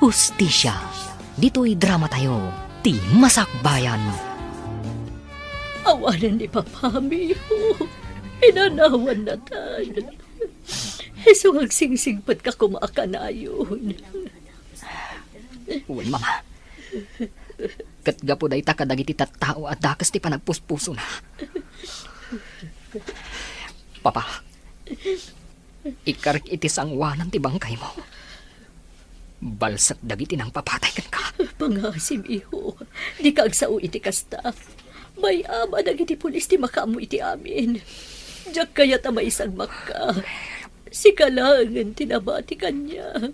hustisya. Dito'y drama tayo, ti Masakbayan. Awanan ni Papamiho. Inanawan na tan. So agsingsingpat ka kumakanayon. Uwan, mama. Katgapo day ta kadagiti tattao at dakas ti panagpuspuso na. Papa, ikarik iti sangwanan ti bangkay mo. Balsak dagiti nang papatay kan ka. Pangasim, iho. Di ka agsao iti kasta. May ama dagiti pulis ti makamu iti amin. Diyak kaya ta maisagmak ka. Si kalangan tinabati kanya.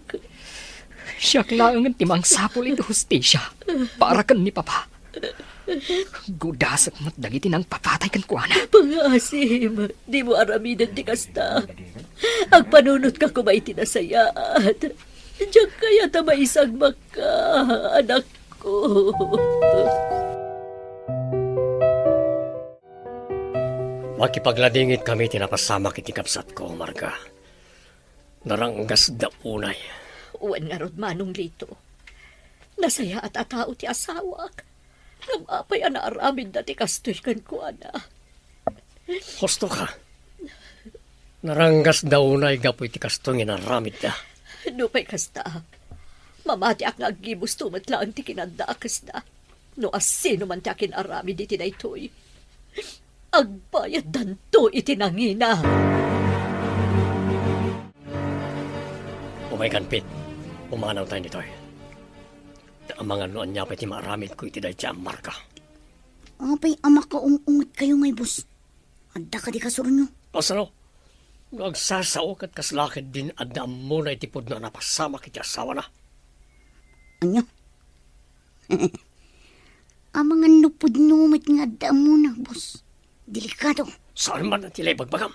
Siyak lang ang timang sapol iti hustisya. Para kan ni papa. Gudasak mo't dagiti nang papatay kan kuana. Pangasim, di mo aramidan ti kasta. Agpanunot ka kumay tinasayaat. Diyak kaya ta maisagmak ka, anak ko. Makipagladingit kami tinapasama kiti kapsat ko, Marga. Naranggas da unay. Uwan nga rod manong lito. Nasaya at atao ti asawak. Namapay ana aramin dati kastoy kan ko ana. Husto ka. Naranggas da unay gapoy ti kastong inaramid da. Nupay kasta. Mamati ak nga agibus tumat lang ti kinandakas na. No asino man ti akin aramid iti na ito'y. Agbayad danto itinangina. Umay kanpit. Umanaw tayo nito eh. Ang mga noon niya pa iti maramid ko iti dahi siya Marga. Apay ama ka ungat kayo ngay bus. Adda ka di kasuro nyo. Pasano? Nagsasao kat kaslakid din adda mo na itipod na napasama kiti asawa na. Anya? Ang mga nupod numit nga adda mo na, bus. Delikado. Saan man ang tilay bagbagam?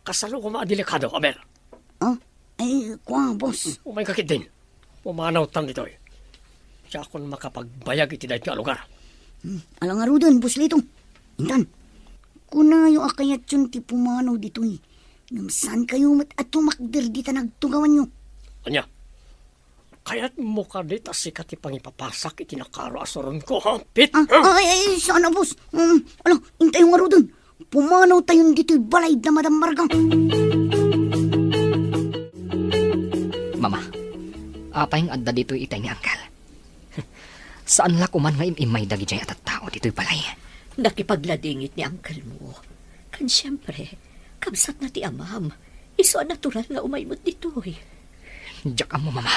Kasalo ko delikado, Aber. Ah, ay, kwa, bus. Umay kakit din. Umanaw tam nito eh. Siya akong makapagbayag iti dahi nga lugar. Alang aro doon, bus litong. Intan, kuna yung akayat yun ti pumanaw dito eh. Ngam saan kayo mat at tumakder di ta nagtugawan nyo? Anya? Kaya't mo ka di tasikat ipang ipapasak iti nakaro asoron ko, ha? Pit? Ay, sana, bus. Alang, intay yung aro doon. Pumanaw tayo dito'y balay na Madam Margang. Mama, apay ang adda dito'y itay ni Angkal. Saan la kuman nga imay dagi jay at tao dito'y balay. Nakipagladingit ni uncle mo. Kan siyempre, kamsat na ti amam. Iso natural nga umaymot dito'y. Diyak mo, mama.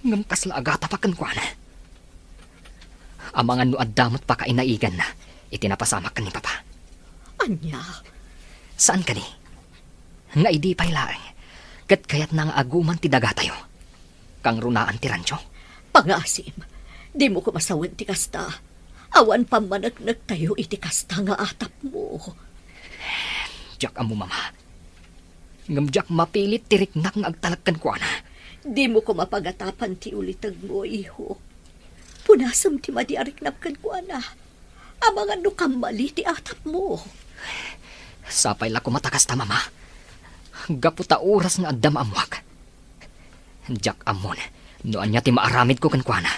Ngam kasla agata pa kan kuana. Amangan no addamot pa kainaigan na. Itinapasamak ka ni papa. Anya? Saan ka ni? Nga idi pa'y laeng. Kat kayat na nga aguman ti daga tayo. Kang runaan ti rancho. Pangasim, di mo ko masawan ti kasta. Awan pa managnag tayo iti kasta nga atap mo. Diyak mo, mama. Ngam diyak mapilit tiriknak nga agtalagkan kuana. Di mo ko mapagatapan ti ulitag mo, iho. Punasam ti madiariknap kan ko, ana. Amangan no kamali ti atap mo. Sapay la kumatakas ta, mama. Gaputa oras nga addam amwag. Diyak amon, noan niya ti maaramid ko kan kuana.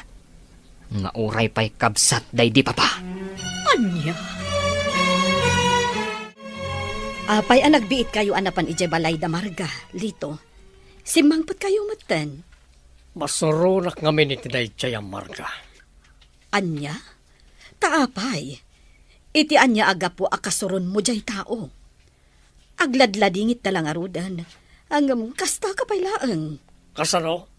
Nga oray pa'y kabsat day di papa. Anya? Apay ang nagbiit kayo anapan ije balay da Marga, Lito. Simangpot kayo matan. Masurunak ngamin iti dahi siya Marga. Anya? Taapay. Iti anya aga po akasuron mo jay tao. Agladladingit na lang arudan. Ang kasta ka pa'y laang. Kasano?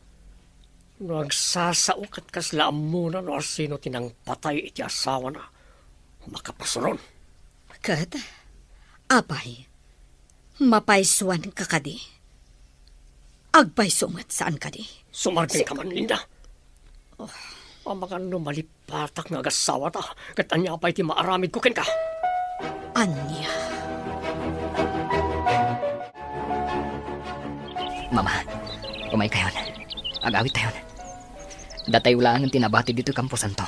Nagsasao kat kaslaan muna no sino tinang patay iti asawa na. Makapasuron. Kat, apay, mapaisuan ka kadi. Agpaisungat saan kadi. Sumarting ka man, Linda. Ang mga numalipatak nga agasawa ta. Kat anya pa iti maaramid ko ken ka. Anya? Mama, kumay kayon. Agawit tayon. Datay wala ang tinabati dito Campo Santo.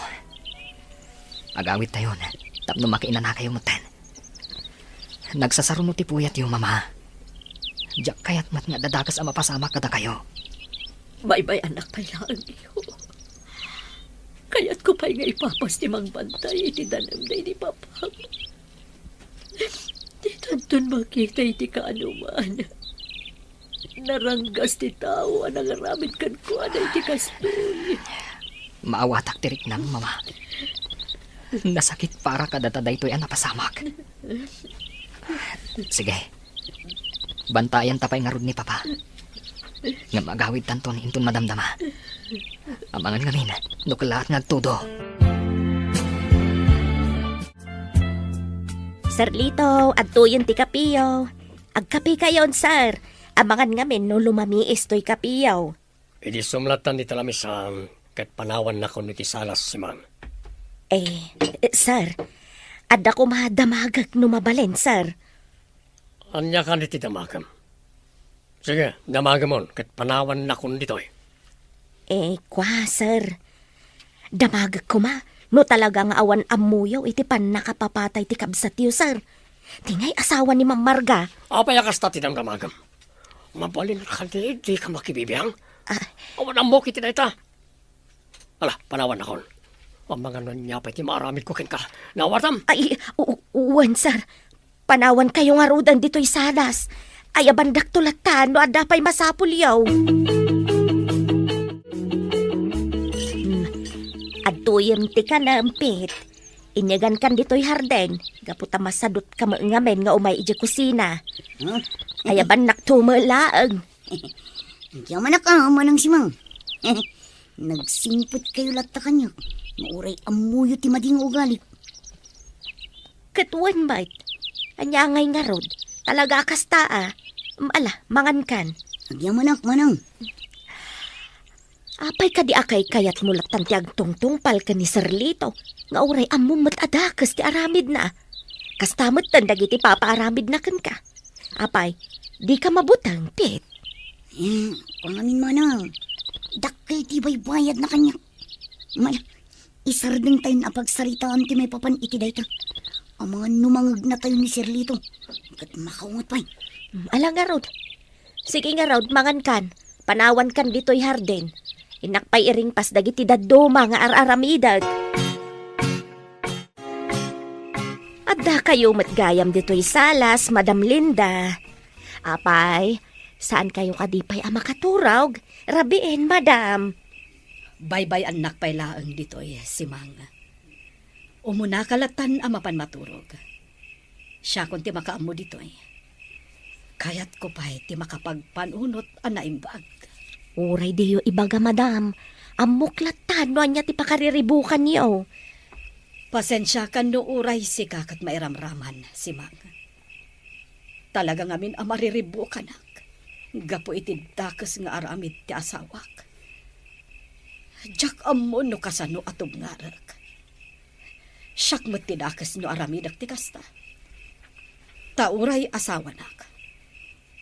Agawit tayon. Tapno makiinan na kayo mutan. Nagsasarunod ti puyat yung mama. Diyak kayat mat nga dadakas ang mapasama kada kayo. Bye-bye anak pa'y laang iho. Kaya't ko pa'y nga ipapas ti mang bantay iti danam na ini papa. Di tantun makita iti kaanuman. Naranggas ti tao ang nangaramid kan ko na iti kastoy. Maawatak tirik nang, mama. Nasakit para kadataday to'y napasamak. Sige. Bantayan tapay nga rod ni papa. Nga magawid tanton inton madamdama. Amangan ngamin, nukalaat ngagtudo. Sir Lito, adtuyon ti kapiyaw. Agkapi kayon, sir. Amangan ngamin no lumamiis to'y kapiyaw. Idi sumlatan ni talamisan kat panawan na ko ni ti salas si man. Sir, adda ko madamagag numabalen, sir. Anya ka ni ti damagam. Sige, damagamon kat panawan na ko dito Sir. Damagag ko ma, no talagang awan amuyaw iti pan nakapapatay ti kabsatyo, sir. Tingay asawa ni Ma'am Marga. Apay akas ti damagam. Mabalin ka di ka makibibiyang. Awan ang mo kiti na ita. Ala, panawan na kon. Ang mga niya pa iti maaramid ko ken ka. Nawatam. Uwan, sir. Panawan kayo nga rudan dito'y salas. Ay abandak tulatan no adapay masapul yaw. Adtuyem ti ka nampit. Inyagan kan dito'y harden. Gaputa masadot ka ngamen nga umay iji kusina. Ay abandak tumalaang. Diyan man manang simang. Nagsimpot kayo lata kanyo. Mauray amuyo ti mading ugali. Katuan bait. Anyangay nga rod. Talaga kastaa. Ala, mangan kan. Diyan manang. Apay ka di akay kayat mulak tanti agtungtungpal ka ni Sir Lito. Nga uray amumot adakas ti aramid na. Kastamot tandag iti papaaramid na kan ka. Apay, di ka mabutang, Pit. Pangamin manang. Dakay ti baybayad na kanya. Isardeng tayo na pagsaritaan ti may papan iti dayta. Ang mga numangag na tayo ni Sir Lito. Kat makaungat pa. Ala nga rod. Sige nga rod, mangan kan. Panawan kan dito'y harden. Inakpay iring pas dagiti daduma nga araramidag. Adda kayo matgayam dito'y salas, Madam Linda. Apay, saan kayo kadipay makaturaw? Rabiin, Madam. Bye-bye anak pay laang dito'y si Mang. Umuna kalatan amapan maturog. Siya kung ti makaamo dito'y. Kayat ko pa'y ti makapagpanunot anaimbag. Uray diyo ibaga, Madam. Amuklatan no anya ti pakariribukan niyo. Pasensya kan no uray si kakat mairamraman si Mang. Talaga ngamin amariribukan ak. Gapo iti dakas nga aramid ti asawak. Jak amon no kasano atong ngarak. Siyak mo tinakas no aramidak ti kasta. Tauray asawa nak.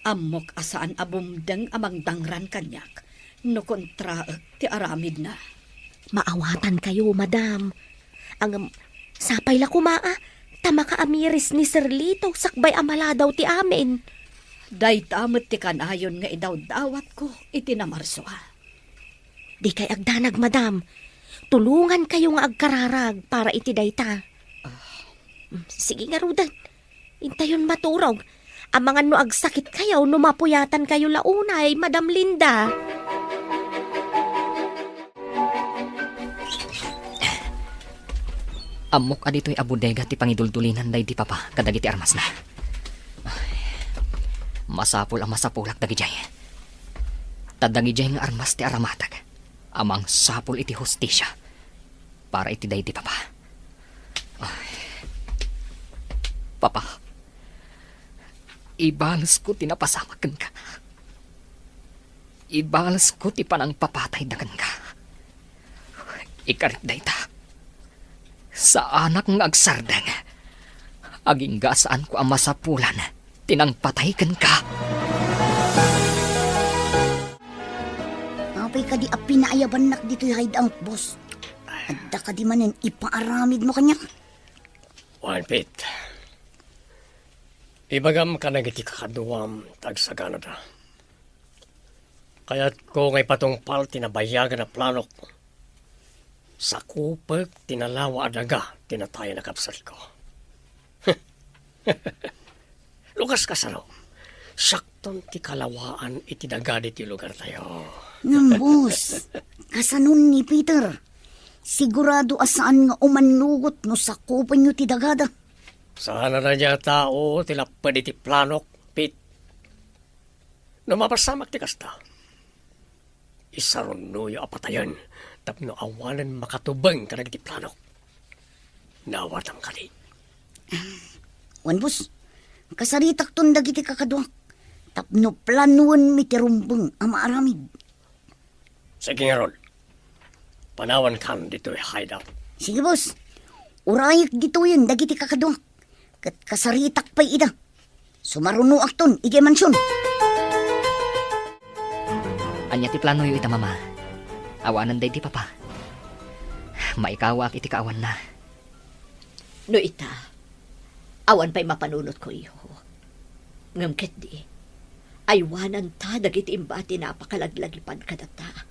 Amok asaan abumdeng amang dangran kanyak. No kontraak ti aramid na. Maawatan kayo, Madam. Ang sapay la kumaa. Tama ka amiris ni Sir Lito. Sakbay amala daw ti amin. Day tamot ti kanayon nga idaw-dawat ko itinamarsoa. Di kay agdanag, Madam. Tulungan kayo nga agkararag para iti dayta. Sige nga, Rudan. Intayon maturog. Amangan no agsakit kayo, no mapuyatan kayo launay, Madam Linda. Amok adito'y abudega ti pangiduldulinan day di papa kadagi ti armas na. Masapul ang masapulak dagijay. Tadagijay nga armas ti aramatag. Amang sapul iti hostisya. Para iti day di papa. Papa, ibalas ko tinapasamakan ka. Ibalas ko ti panang papatay dagan ka. Ikarit day ta. Sa anak ng agsardang, aging gasaan ko ang masapulan, tinangpataykan ka. Apay ka di apinaayaban nak dito'y haydang, boss. Adda ka di manin ipaaramid mo kanya. One Pit. Ibagam ka nagiti kakaduam tag sa Canada. Kaya't ko ngay patungpal tinabayagan na planok. Sa kupag tinalawa adaga tinataya na kapsal ko. Lukas ka sano. Sakton ti kalawaan itinaga ti lugar tayo. Ngam, boss, kasanon ni Peter. Sigurado asaan nga umanugot no sakupan nyo ti dagada. Sana na niya tao tila pwede ti planok, Pit. No mapasamak ti kasta. Isaron no yung apatayan, tapno awanan makatubang ka ti planok. Nawatam ka di. Wan, boss, kasaritak ton dagiti kakadwak. Tapno planuan mi ti rumbeng ama aramid. Sige nga ron. Panawan kan dito hideout. Sige, boss. Urayak dito yun dagiti kakadwak. Kat kasaritak pa'y ida. Sumaruno akton, iti mansyon. Anya ti plano yu ita mama. Awanan day ti papa. Maikawa ak iti kaawan na. No ita, awan pa'y mapanunot ko iyo. Ngamket di, aywanan ta dagiti imbati napakalaglagipan kadata.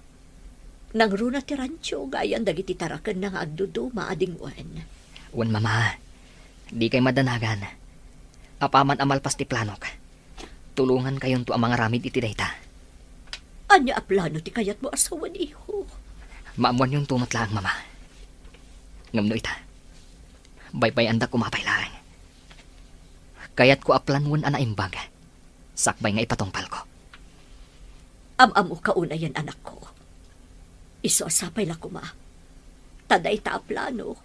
Nang runa ti rancho, gayan dagiti tarakan na nga agdudu maadingwan. Wan mama, di kay madanagan. Apaman amalpas ti planok. Tulungan kayon to ang mga ramid iti dayta. Anya a plano ti kayat mo asawan iho. Maamuan yung tumatlaang mama. Ngamno ita. Baybay anda kumapailaan. Kaya't ko aplanwan ana imbag. Sakbay nga ipatongpal ko. Am-amo kauna yan anak ko. Iso asapay la kuma. Taday ta a plano.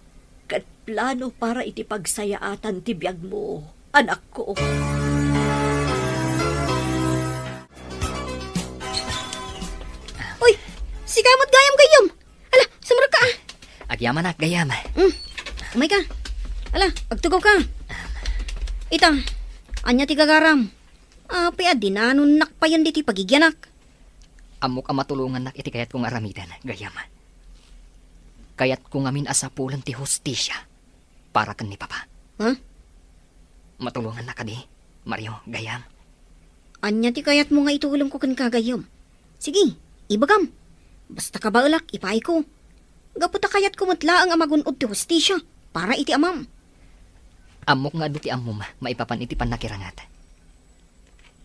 Kat plano para iti pagsayaatan ti biyag mo, anak ko. Uy, sigamot gayam. Ala, sumurag ka ah. Agyaman ak gayam. Umay ka. Ala, agtugaw ka. Ita, anya ti gagaram. Api dinanon nakpayan di ti pagigyanak. Amok ang matulungan nak iti kayat kong aramidan, gayam. Kayat kong amin asapulan ti hustisya para kan ni papa. Ha? Matulungan na ka di, Mario, gayam. Anya ti kayat mo nga itulong ko kan kagayom. Sige, ibagam. Basta ka baulak, ipay ko. Gaputa kayat ko matlaang amagunod ti hustisya para iti amam. Amok nga adu ti amom, maipapan iti panakirangat.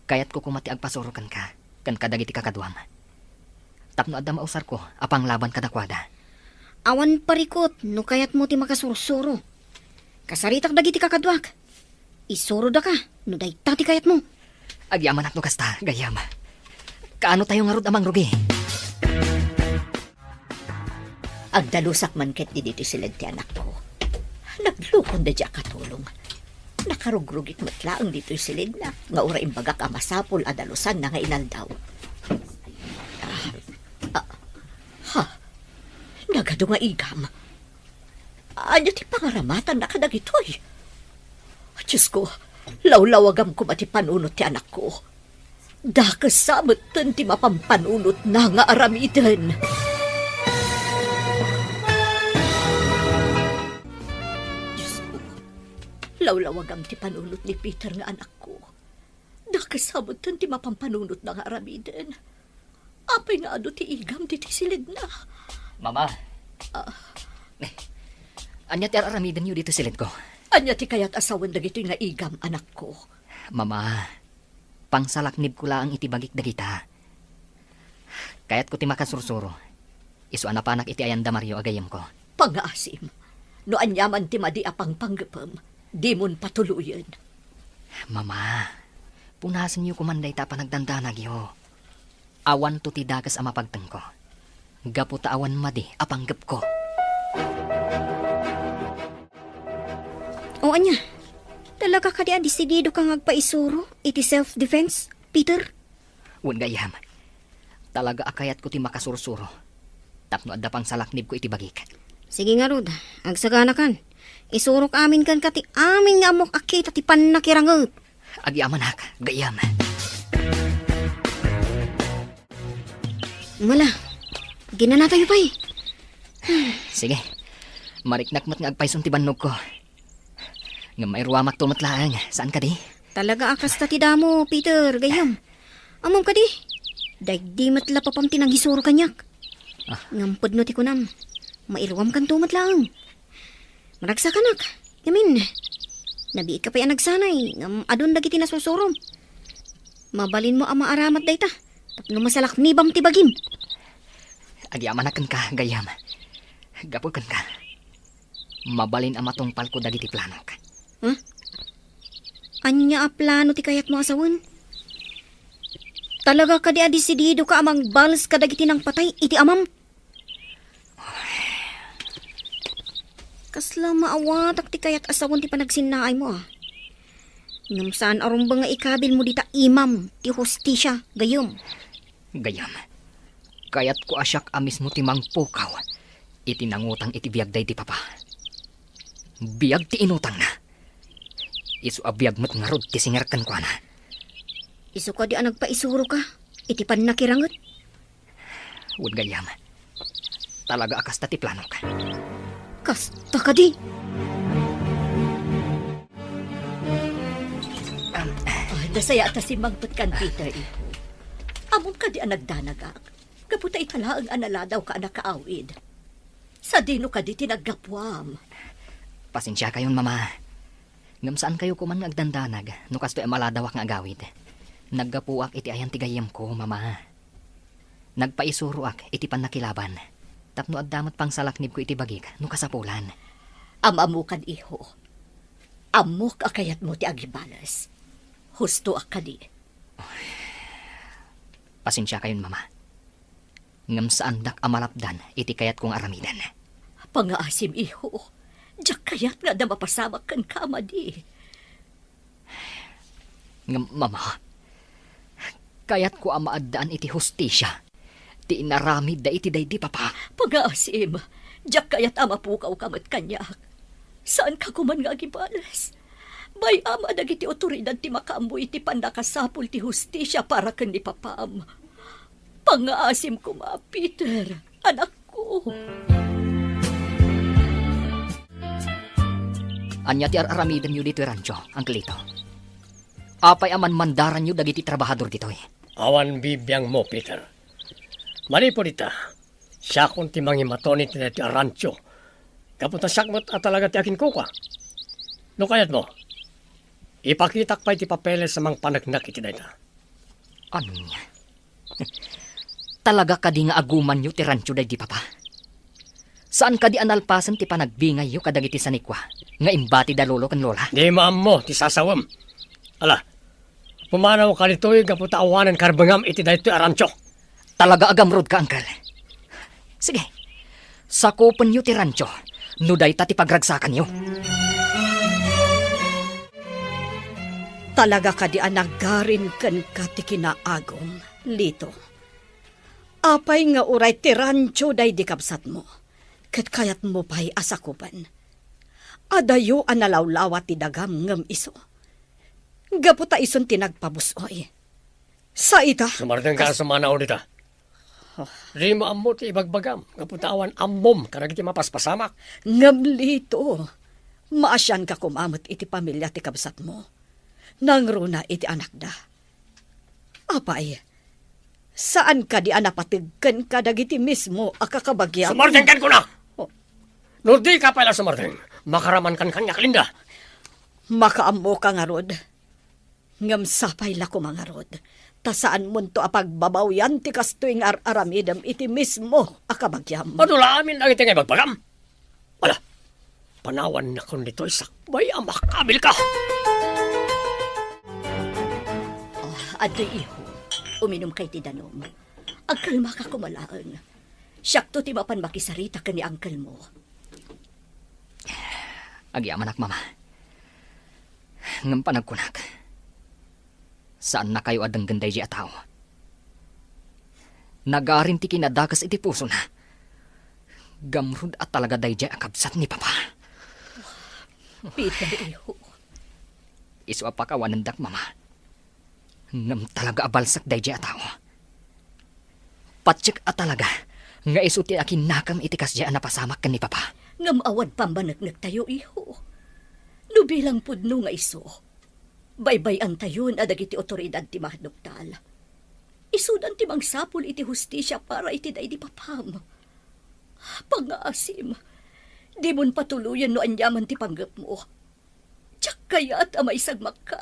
Kayat ko kumati agpasurukan ka, kan kadagiti kakadwam. Tapno adda mausar ko, apang laban kadakwada. Awan parikot, no kayat mo ti makasursuro. Kasaritak dagiti kakadwak. Isuro da ka, no dayta ti kayat mo. Agyaman ak no kasta, gayam. Kaano tayo nga rod amang rugi? Agdalusak man ket di dito silid ti anak ko. Naglukon da diya katulong. Nakarugrugit matlaang dito silid na. Nga ura imbagak amasapol adalusan na nga inaldaw. Nagado nga igam. Anya ti pangaramatan na kadagitoy. Diyos ko, lawlawagam ko mati panunot ti anak ko. Dakasamot ti mapampanunot na nga aramidan. Diyos ko, lawlawagam ti panunot ni Peter nga anak ko. Dakasamot ti mapampanunot na nga aramidan. Apay nga ado ti igam ti silid na. Mama. Anya ti aramidan yu dito silid ko. Anya ti kayat asawan dagito nga igam anak ko. Mama, pangsalaknib ko lang itibagik dagita. Kayat ko ti makasursuro. Isu anapanak iti ayanda Mario agayam ko. Pangaasim. No anyaman ti madi apang panggapam. Di mon patuluyan. Mama, punasan yu kumanday ta panagdandanag yu. Awan to ti dagas ama pagteng ko. Gaputa awan madi apanggap ko. O anya, talaga ka di desidido kang agpaisuro iti self-defense, Peter? Wan gayam. Talaga akayat ko ti makasursuro. Tapno adda pang salaknib ko iti bagik. Sige nga Rod, agsagana kan. Isurok amin kan kati amin nga amok akita ti panakirangot. Agyaman hak, gayam. Mala, ginana tayo pa eh. Sige, mariknakmat nga agpaisun ti bannog ko. Nga may ruwamak tumatlaang, saan ka di? Talaga akas ta ti damo, Peter, gayam. Amom ka di. Dahil di matla pa pam tinanghisuro kanyak. Ngampod no ti kunam. Mairwam kan tumat lang. Maragsa kanak. Yamin. Nabi ka pa yan nagsanay. Ngam adun dagiti nasusurom. Mabalin mo ang maaramat dayta. Tapno masalak nibam ti bagim. Agyamanakan ka, gayam. Gapukan ka. Mabalin ang matungpal ko dagiti plano ka. Anya a plano ti kayat mo asawan? Talaga ka di adisidido ka amang balas ka dagiti ng patay iti amam? Kasla maawatak ti kayat asawan ti panagsinaay mo ah. Ngam saan aron ba nga ikabil mo dita imam ti hostisya gayom? Gayam. Kayat ko asyak amis mo timang pukaw. Iti nangutang iti biyag day di papa. Biyag ti inutang na. Isu a biyag mo't nga rod ti singarkan ko na. Isu ka di ang nagpaisuro ka. Iti pan nakirangot. Wud gayam. Talaga akas ti plano ka. Kasta ka di. Dasaya ta si Magpat kan Peter, iho. Amon ka di ang nagdanagak. Kaputa itala ang analadaw ka anak kaawid. Sa dino ka di tinaggapwam. Pasensya kayon, mama. Ngam saan kayo kuman nagdandanag, no kasto maladawak nga agawid. Naggapuak iti ayan tigayam ko, mama. Nagpaisuruak iti pan nakilaban. Tapno addamat pang salaknib ko iti bagik, no kasapulan. Amamu kan iho. Amok akayat mo ti agibalas. Husto akadi. Pasensya kayon, mama. Ngam saan dak amalapdan iti kayat kong aramidan. Pangaasim iho. Diyak kayat nga na mapasamak kan kamadi. Ngam, mama. Kayat ko amaaddaan iti hustisya. Ti inaramid da iti day di papa. Pangaasim. Diyak kayat amapukaw kamat kanyak. Saan ka kuman nga agibalas? May ama dagiti otoridad ti makaambo iti pandakasapul ti hustisya para ken ni papam. Pangaasim ko ma, Peter, anak ko. Anya ti aramidan nyo dito, Rancho, Uncle Lito. Apay aman mandaran nyo dagiti trabahador dito eh. Awan bibiyang mo, Peter. Mali po dita. Siya kung ti mangimatonit na ti rancho. Kapunta sakmot at talaga ti akin kuka. No kayat mo, ipakitak pa iti papeles sa mga panagnak iti na ita. Ano niya? Talaga ka di nga aguman nyo ti Rancho day di papa. Saan ka di analpasan ti panagbingay yo kadagiti sanikwa nga imbati da lolo kan lola? Di maam mo, ti sasawam. Ala, pumanaw ka nito'y kapunta awanan karbangam iti na ito rancho. Talaga agamrod ka, Uncle. Sige, sakupan nyo ti Rancho. Nuday ta ti pagragsakan nyo. Talaga ka di anagarin kan ka ti kinaagom, Lito. Apay nga uray ti rancho day di kapsat mo. Kat kayat mo pa'y asakupan. Adayo analawlawa ti dagam ngam iso. Gaputa ison tinagpabusoy. Sa ita, Sumartang ka sa mga naudita. Di mo ammo ti ibagbagam. Kapunta awan ammom karag iti mapaspasamak. ngam Lito. Maasyan ka kumamot iti pamilya ti kapsat mo. Nangruna iti anak da. Apay, saan ka di anapatigkan ka dagiti mismo akakabagyan? Sumartang kan ko na! Oh. No di ka pala sumartang. Makaraman kan kanyak linda. Makaammo ka nga rod. Ngam sapay la ko mga rod. Ta saan mo to apagbabaw ti kastuing aramidam iti mismo akabagyam. Madula amin ang itingay magbagam. Wala, panawan na kung nito'y sakbay ang makabil ka. Adto iho, uminom kay ti danom. Agkalma ka kumalaan. Siyakto ti mapan makisarita ka ni angkel mo. Agyaman ak, mama. Ngam panagkunak. Saan na kayo adang ganday di ataw? Nagarin ti kinadakas iti puso na. Gamrud at talaga day di akabsat ni papa. Peter, iho. Isu apakawanan dak, mama. Ngam talaga abalsak day di ataw. Patsik at talaga. Nga isu ti akin nakam itikas di napasamak kan ni papa. Ngam awad pambanagnak tayo, iho. Nubilang pudno nga iso. Baybay ang tayon adag iti otoridad ti mahdoktal. isudan ti mangsapul iti hustisya para iti day di papam. Pangaasim, di mon patuluyan no anyaman ti panggap mo. Diyak kaya't amay sagmak ka.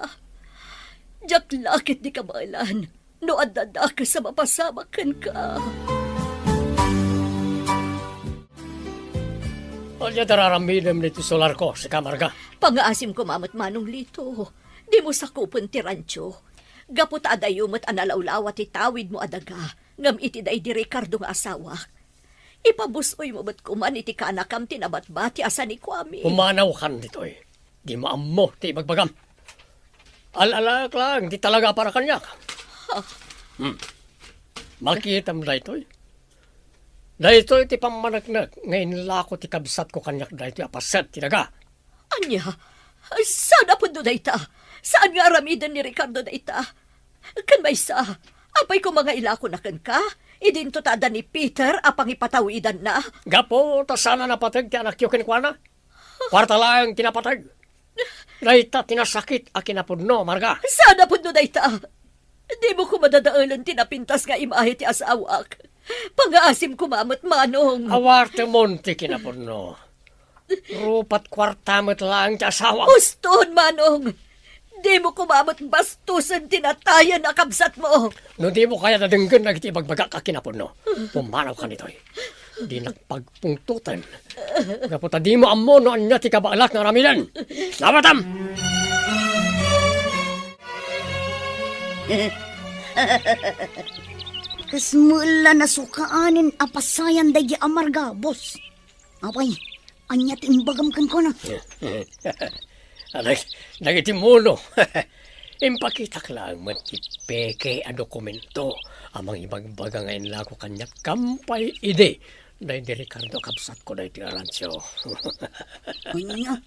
Diyak lakit di kabalan, no adada ka sa mapasamakan ka. Alya dararamidem nito solar ko sa kamarga. Pangaasim ko mamat manong lito. Di mo sakupon ti rancho. Gapot adayumot analawlawa ti tawid mo adaga. Ngam iti day di Ricardo nga asawa. Ipabusoy mo ba't kuman iti kanakam tinabatbati asa ni Kwame. Umanaw kan dito eh. Di maammo ti bagbagam. Alalak lang, di talaga para kanyak. Makita mo dito eh. Dahito iti pamanagnak, ngayon lako ti kabsat ko kanyak dahito apaset tinaga. Anya, saan po do dayta? Saan nga aramidan ni Ricardo dayta? Kan may sa, apay ko mga ilako na kan ka? Idinto tada ni Peter apang ipatawidan na. Gapo, ta sana napatag ti anak yung kinikwana. Kwarta lang tinapatag. Dahita tinasakit a kinapudno, Marga. Saan po do dayta? Di mo ko madadaalan tinapintas nga imahe ti asawak. Pangaasim ko mamot manong. Awarte monti kinapudno. Rupat kwartamot lang ti asawa. Uston manong. Di mo kumamot bastusan tinatayan na kabsat mo. No di mo kaya nadenggan nagiti bagbaga ka kinapudno. Pumanaw ka nito'y. Di nagpagpungtutan. Kaputa di mo ammo no anya ti kabaalak nga ramilan. Nabatam! Kasmula na sukaanin apasayan day amarga, boss. Apay, anya timbagam kan ko na. Nagitimulo. Impakita lang matipeke a dokumento. Amang ibagbaga ngayon lako kanyak kampay ide. Dahil di Ricardo kapsat ko dahil ti Arancio. Anya?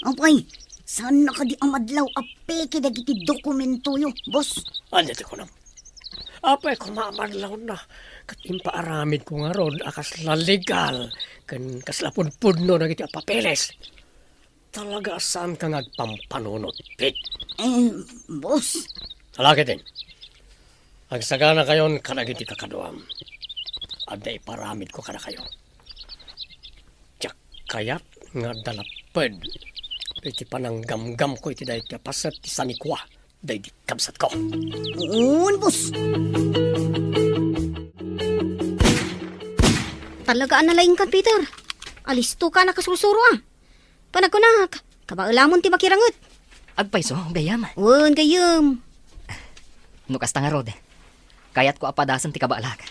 Apay, saan na ka di amadlaw apeke dagiti dokumento yo, boss? Anya ti ko nam. Apay kumamadlaw na. Kat impaaramid ko nga ron akas legal. Kan kaslapod-pudno na giti papeles. Talaga saan ka ngagpampanunot, Pit? Boss. Talaki din. Agsagana kayon kanagiti kakaduam. Ada iparamid ko kana kayo. Tiyak kayat nga dalapad. Iti pananggamgam ko iti dahi pasat ti sanikwa. Dahi di kabsat ko. Oo, boss. Talaga analaing ka, Peter. Alisto ka nakasusuro ah. Panagkunak, kabaulamon ti makirangot. Agpayso, gayam. Wan gayam. Nukas nga rod. Kayat ko apadasan ti kabaalag.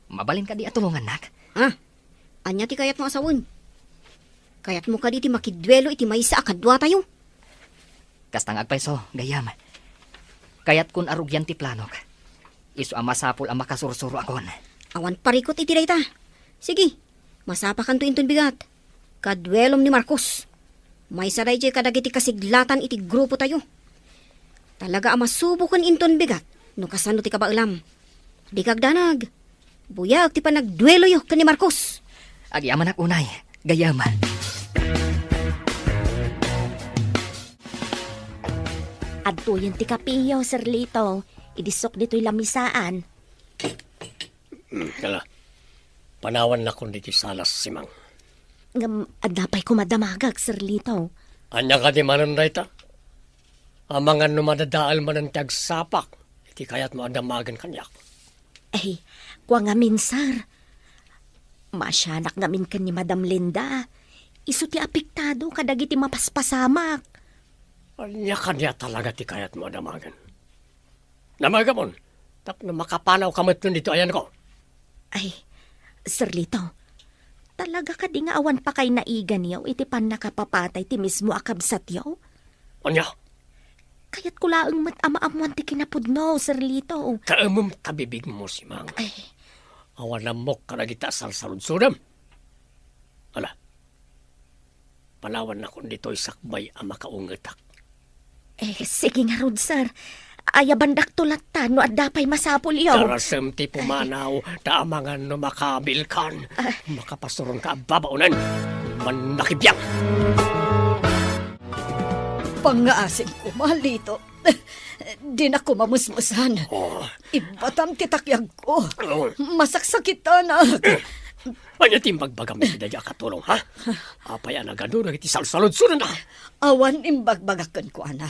Mabalin ka di atulungan, nak. Ah, anya ti kayat mo asawon. Kayat mo ka di ti makidwelo iti maysa akadwa tayo. Kastang agpayso, gayam. Kayat kun arugyan ti planok. Isu amasapul ang makasursuro akon. Awan parikot iti dayta. Sige, masapakan to inton bigat. Kadwelom ni Marcos. May saray jay kadagiti kasiglatan iti grupo tayo. Talaga amasubukan inton bigat. No kasano ti kabaulam. Di kagdanag. Buyag ti panagduelo yo ka ni Marcos. Agyaman ak unay, gayam. Adtuyan ti kapiyo, Sir Lito. Idisok dito'y lamisaan. Kala, panawan na kundi ti salas simang. Ngam, adnapay ko madamagag, Sir Lito. Anya ka di manon dayta? Amangan no madadaal man ang tagsapak. Iti kayat mo adamagan kanyak. Eh, kwa ngamin, Sir. Masyanak ngamin kan ni Madam Linda. Isu ti apektado kadagiti mapaspasamak. Anya kanya talaga ti kayat mo adamagan. Namagamon, tapno makapanaw kamot nun dito ayan ko. Ay, Sir Lito. Talaga ka di nga awan pa kay naigan yaw, iti pan nakapapatay ti mismo akabsat yaw. Anya, Kaya't kulaang mat-ama-amuan ti kinapudno, Sir Lito. kaamom tabibig mo si Mang. Ay, Awan na mo karagita salsalud-sudam. Ala, panawan na kung dito'y sakbay ang makaungetak. sige nga rod, Sir. Ayabandak tulatan no at dapay masapul yaw. Darasem ti pumanaw, taamangan no makabilkan. Makapasuron ka babaunan. Man nakibiyang. Pangaasin ko, malito. Di na ko mamusmusan. Oh, Ibatam titakyag ko. oh. Masaksakita na. Anya timbagbaga mi kidaya katulong, ha? Apay anagado na iti salsalod-sunod na. Awan imbagbagakan ko, ana.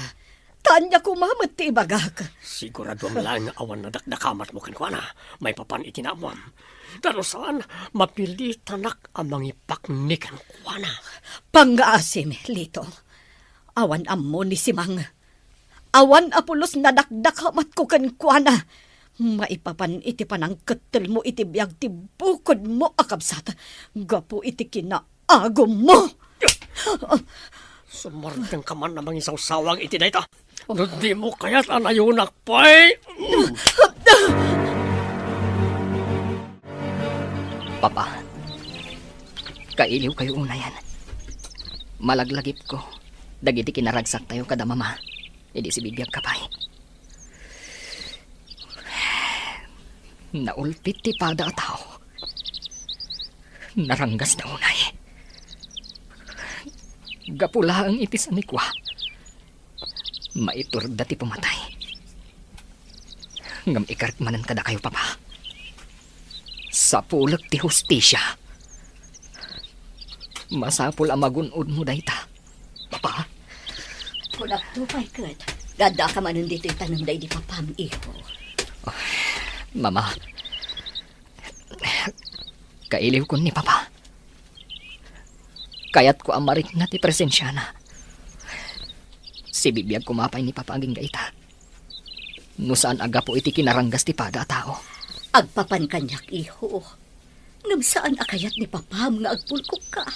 Tanya ko mamat ti ibagak. Sigurado ang lang nga awan na dakdakamat mo kan na. May papan itinamwam. Tano saan, mapili tanak ang mangipaknikan ko na. Pangaasim, Lito. Awan ammo ni Simang. Awan apulos na dakdakamat ko kan kuana. Maipapan iti panang ketel mo iti biyag ti bukod mo akabsat. Gapo iti kinaagom mo. Sumardang ka man namang isang sawang iti dayta. Di mo kaya't anayunak pa'y. Papa, kailiw kayo unayan. Malaglagip ko. Dagiti kinaragsak tayo kada mama. Hindi si bibiyag kapay. Naulpit ti pada a tao. Naranggas na unay. Gapula ang itis ni kwa. Maiturda ti pumatay. Ngam ikartmanan kada kayo, papa. Sa pulag ti hustisya. Masapul ang magunod mo dayta. Papa, Kunak tupay kat. Gada ka man dito itanong day di papam iho. mama. Kailiw ko ni papa. Kayat ko amarik na ti presensya na. Si bibiyag kumapay ni papa aging gaita. No saan aga po iti kinaranggas ti pada a tao. Agpapan kanyak iho. Ngam saan akayat ni papam nga agpulkok ka.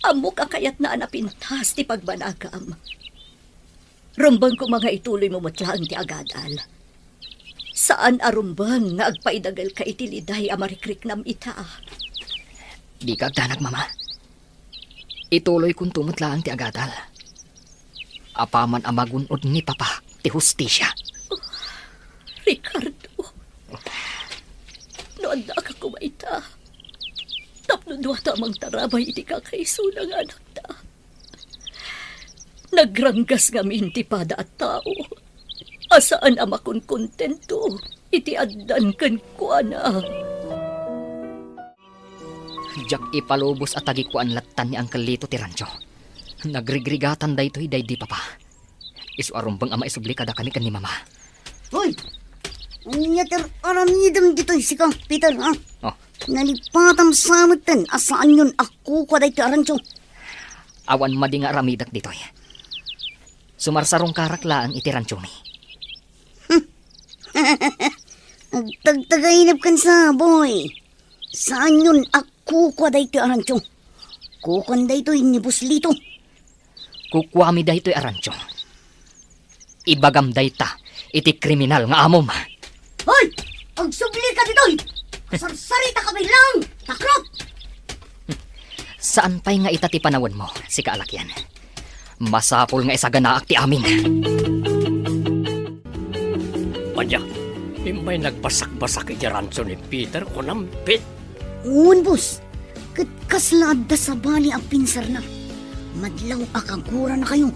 Amok akayat na anapintas ti pagbanagam. Rumbang ko mga ituloy mo matlaang ti agadal. Saan arumbang nga agpaidagal ka itiliday amarikrik nam ita. Di ka agdanag, mama. Ituloy kong tumutlaang ti agadal. Apaman ang magunod ni papa ti hustisya. Ricardo, noon na ka kumaita. Tapno duwa tamang tarabay iti kakaisunang anak ta. Nagranggas nga minti pada at tao. Asaan amakon kontento, iti addan kan kuana. Jak ipalubos at tagikuan latan ni Uncle Lito ti rancho. Nagrigrigatan daytoy day di papa. Isu arumbang ama isubli kada kami kan ni mama. Hoy! Nyater aramidam dito'y si Kang Peter, ha? Oh, Nalipatam samutan, asaan yun ako kwa dahi arancho. awan madi nga aramidak ditoy. Sumarsarong karaklaan iti rancho mi. Nagtagtagainap kan sa, boy. Saan yun ako kwa dahi arancho? Kukan dahi to'y ni Buslito. Kukwami daytoy arancho. Ibagam dayta iti kriminal nga amom. Hoy! Agsubli ka dito'y! Sarsarita ka lang! Takrot! Saan pa'y nga itati panawan mo, si kaalakyan? Masapol nga isaganaak ti amin. Anya, may nagbasak-basak iti ranso ni Peter o nampit. Uwan, boss. Kaslaad da sa bali ang pinsar na. Madlaw akagura na kayo.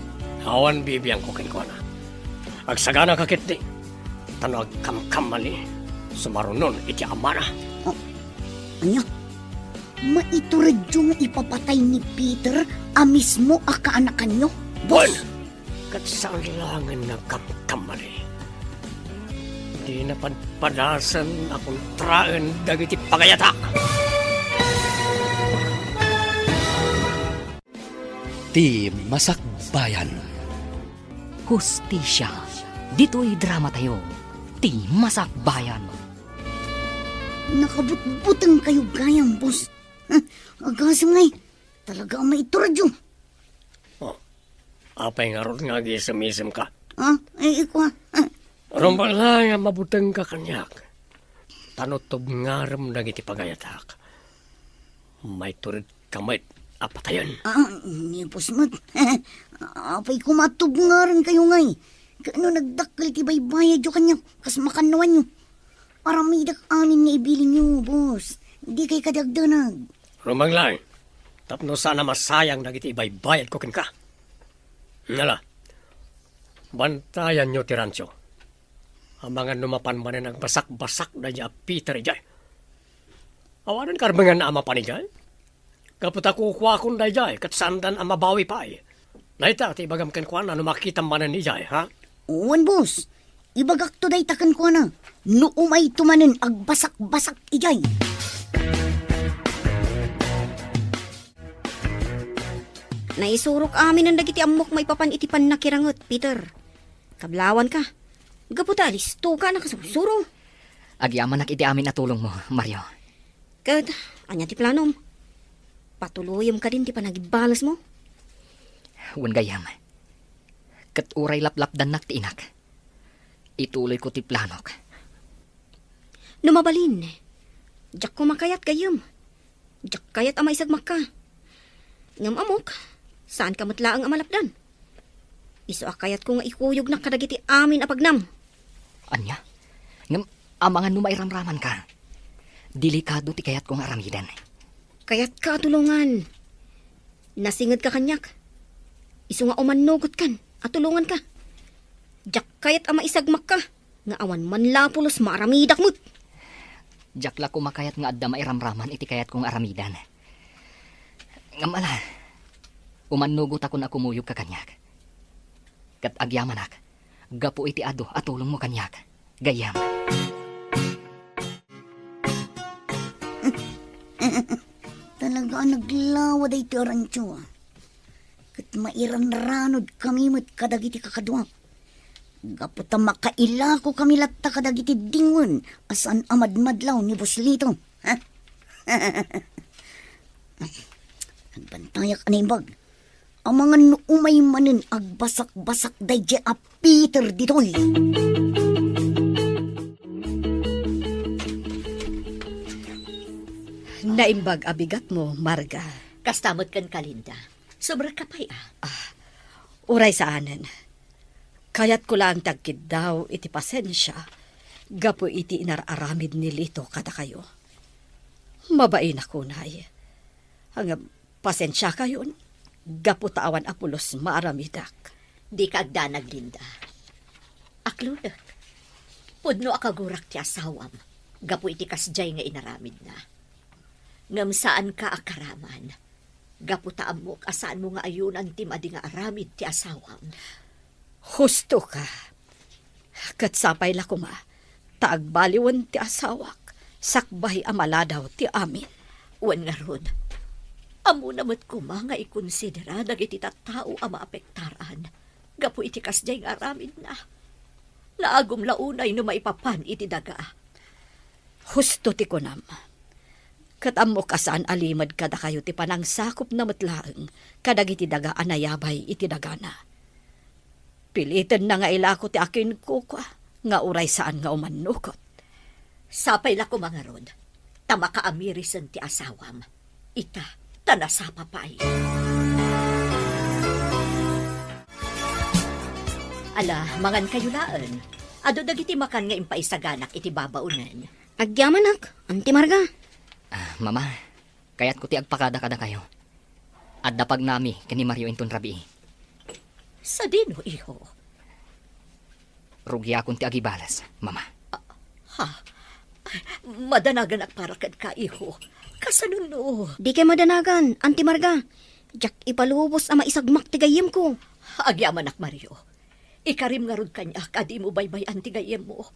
Awan bibiyang ko kinkwana. Agsagana kakit di. Tanong agkamkam mali. Sumarunon iti amana. Anya? Maiturid yung ipapatay ni Peter a mismo a kaanakan nyo? Bon! Boss! Katsangilangan na kamkam mali. Di na padpadasan akong traan dagiti pagayatak. Ti Masakbayan. Hustisya. Dito'y drama tayo. Ti Masakbayan. Nakabutbutang kayo gayang, boss. Agasam ngay. Talaga ang maiturad yung. Apay nga ron nga gisamisim ka. Ikwa. Rumbang lang nga mabutang ka kanyak. Tanotob nga ram dagiti pagayatak. May turid kamay apatayan. Ni boss mat. Apay kumatog nga rin kayo ngay. Kano nagdakal ti baybayad yung kanya. Kas makanawan nyo. Para may dak amin nga ibilin nyo, boss. Hindi kay kadagdanag. Rumbang lang. Tapno sana masayang dagiti ibaybayad ko kin ka. Nala, bantayan nyo ti rancho. Ang mga numapan manin ang basak-basak na niya Peter jay. Awanan karbangan na ama pa ni jay. Kapag kukuha kong na jay, kat sandan ang mabawi pa eh. Naita, ti bagam ken kuan na makita manin ni jay, ha? Uwan, boss. Ibagak to day takan ko na. Nuumay tumanin agbasak-basak igay. Naisurok amin ang dagiti amok may papan itipan na kirangot, Peter. Kablawan ka. Gaputalis, to ka na kasusuro. Agyaman iti amin na tulong mo, Mario. Kad, anya ti planom. Patuluyom ka din ti panagibalas mo. Wan gayam. Kat uray laplapdan nak ti inak. Ituloy ko ti planok. Numabalin. Diyak ko makayat gayam. Diyak kayat amay sagmak ka. Ngam amok, saan ka matlaang amalapdan? Iso akayat ko nga ikuyog na kadagiti amin apagnam. Anya? Ngam, amangan numairamraman ka. Delikado ti kayat kong aramidan. Kayat ka tulungan. Nasingad ka kanyak. Iso nga umanugot kan, at tulungan ka. Diyak kayat ama isagmak ka. Nga awan man lapulos maaramidak mo't. Jakla ko makayat nga adda mairamraman iti kayat kong aramidan. Ngamala, umanugot ako na kumuyog ka kanyak. Kat agyamanak, gapo iti ado at tulong mo kanyak. Gayam. Talaga naglawa day ti rancho. Kat mairan-ranod kami mo't kadagiti kakadwak. Gaputa makaila ko kami latta kadagiti dingon asan amadmadlaw ni Boslito. Ha? Nagbantayak animbag. Ang mga nuumay manin agbasak-basak day a Peter ditoy. Naimbag abigat mo, Marga. Kastamot kan kalinda. Sobra kapay Uray sa anan. Kayat ko lang tagkid daw iti pasensya. Gapo iti inararamid ni Lito kada kayo. Mabain ako, nay. Hanggang pasensya kayo. Gapo tawan apulos maaramidak. Di ka agdanag, Linda. Aklunak. Pudno akagurak ti asawam. Gapo iti kasjay nga inaramid na. Ngam saan ka akaraman. Gapo taamok asaan mo nga ayunan ti madi nga aramid ti asawam. Husto ka. Katsapay la kuma. Taagbaliwan ti asawak. Sakbay amaladaw ti amin. Wan nga ron. Amo namat kuma nga ikonsidera dagiti tattao a maapektaran. Gapo iti kasjay nga aramid na. Laagom launay no maipapan iti daga. Husto ti kunam. Katamok asaan alimad kada kayo ti panang sakop na matlaeng kadagiti daga anayabay iti dagana. Pilitin na nga ilako ti akin kukwa nga uray saan nga umanukot. Sapay la ko mga rod. Tama ka amirisan ti asawam. Ita, tanasapa pa'y. Ala, mangan kayo laan. Ado dagiti makan nga impaisaganak iti babaunan. Agyamanak, Auntie Marga. Mama, kayat ko ti agpakada-kada kayo. At dapag nami kani Mario inton rabi. Sa dino, iho. Rugi akong ti agibalas, mama. Ha? Madanagan ak para kad ka, iho. Kasanun no. Di kay madanagan, Auntie Marga. Diyak ipalubos ama isagmak ti gayem ko. Agyaman ak, Mario. Ikarim nga rod kanya, kadi mo baybay ang tigayem mo.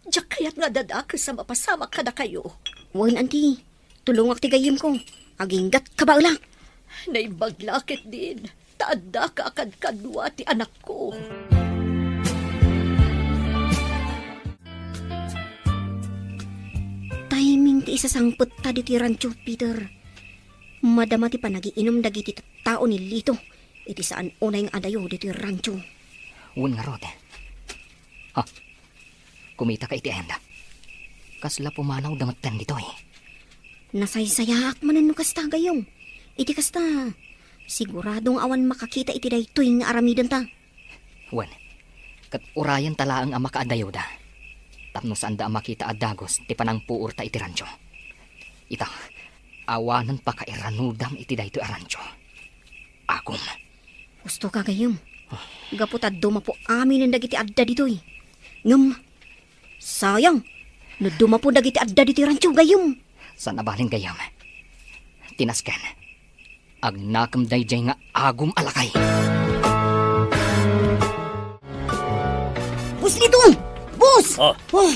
Diyak kayat nga dadak sa mapasama kada kayo. Wan, Auntie. Tulungak ti gayem ko. Aginggat ka ba ulang? Naibaglakit din. Taadda ka akad kadwa ti anak ko. Timing ti isasangput ta di ti rancho, Peter. Madama ti panagiinom dagiti tao ni Lito. Iti saan unay nga adayo di ti rancho. Wan nga rod. Ha? Kumita ka iti enda. Kasla pumanaw damatan dito eh. Nasaysayaak manan no kasta gayong. Iti kasta. Siguradong awan makakita iti daytoy nga aramidan ta. Wan, kat urayan talaang ang makaadayoda. Tapno saan da ang makita adagos ti panang puur ta iti rancho. Ita, awanan pa kairanudam iti daytoy a rancho. Akom. Gusto ka gayong. Gaputa dumapo amin ang dagiti adda ditoy. Ngam, sayang, no dumapo dagiti adda ditoy rancho gayom. Sa nabalin gayam. Tinasken. Ag nakam dayjay nga agum alakay. Bus nito! Bus! Oh, Oh,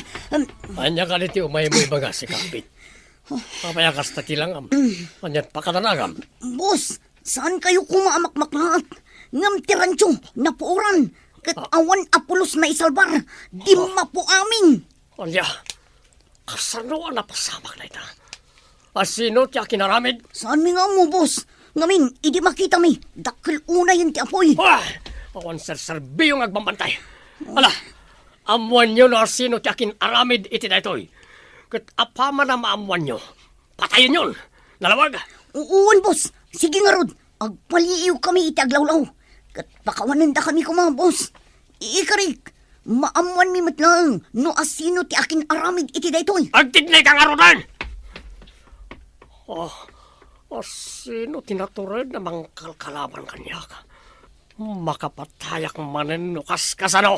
anya ka niti umay mo ibaga si Kapit. Papayakas ta tilang Anyan pakatanagam. Bus, saan kayo kumaamakmaklat? Ngam tirancho, napuuran. Kat awan apulos na isalbar. Di mapo amin. Anya, kasano na pasamak na ita? Asino tiya kinaramid? Saan mi nga mo, boss? Ngamin, idi makita mi. Dakil una yun ti apoy. Wah! Awan serserbi yung agbambantay. Ala, amuan nyo na sino tiya kinaramid iti na ito'y. Kat apama na maamuan nyo. Patayin yun. Nalawag. Uwan, boss. Sige nga rod. Agpaliiw kami iti aglawlaw. Kat pakawanan da kami kuma, boss. Ikarik, maamuan mi matlang. No asino ti akin aramid iti da ito'y. Agtignay kang arudan! Oh, sino tinatured na mangkalkalaban kanya ka? Makapatayak manen no kaskasano.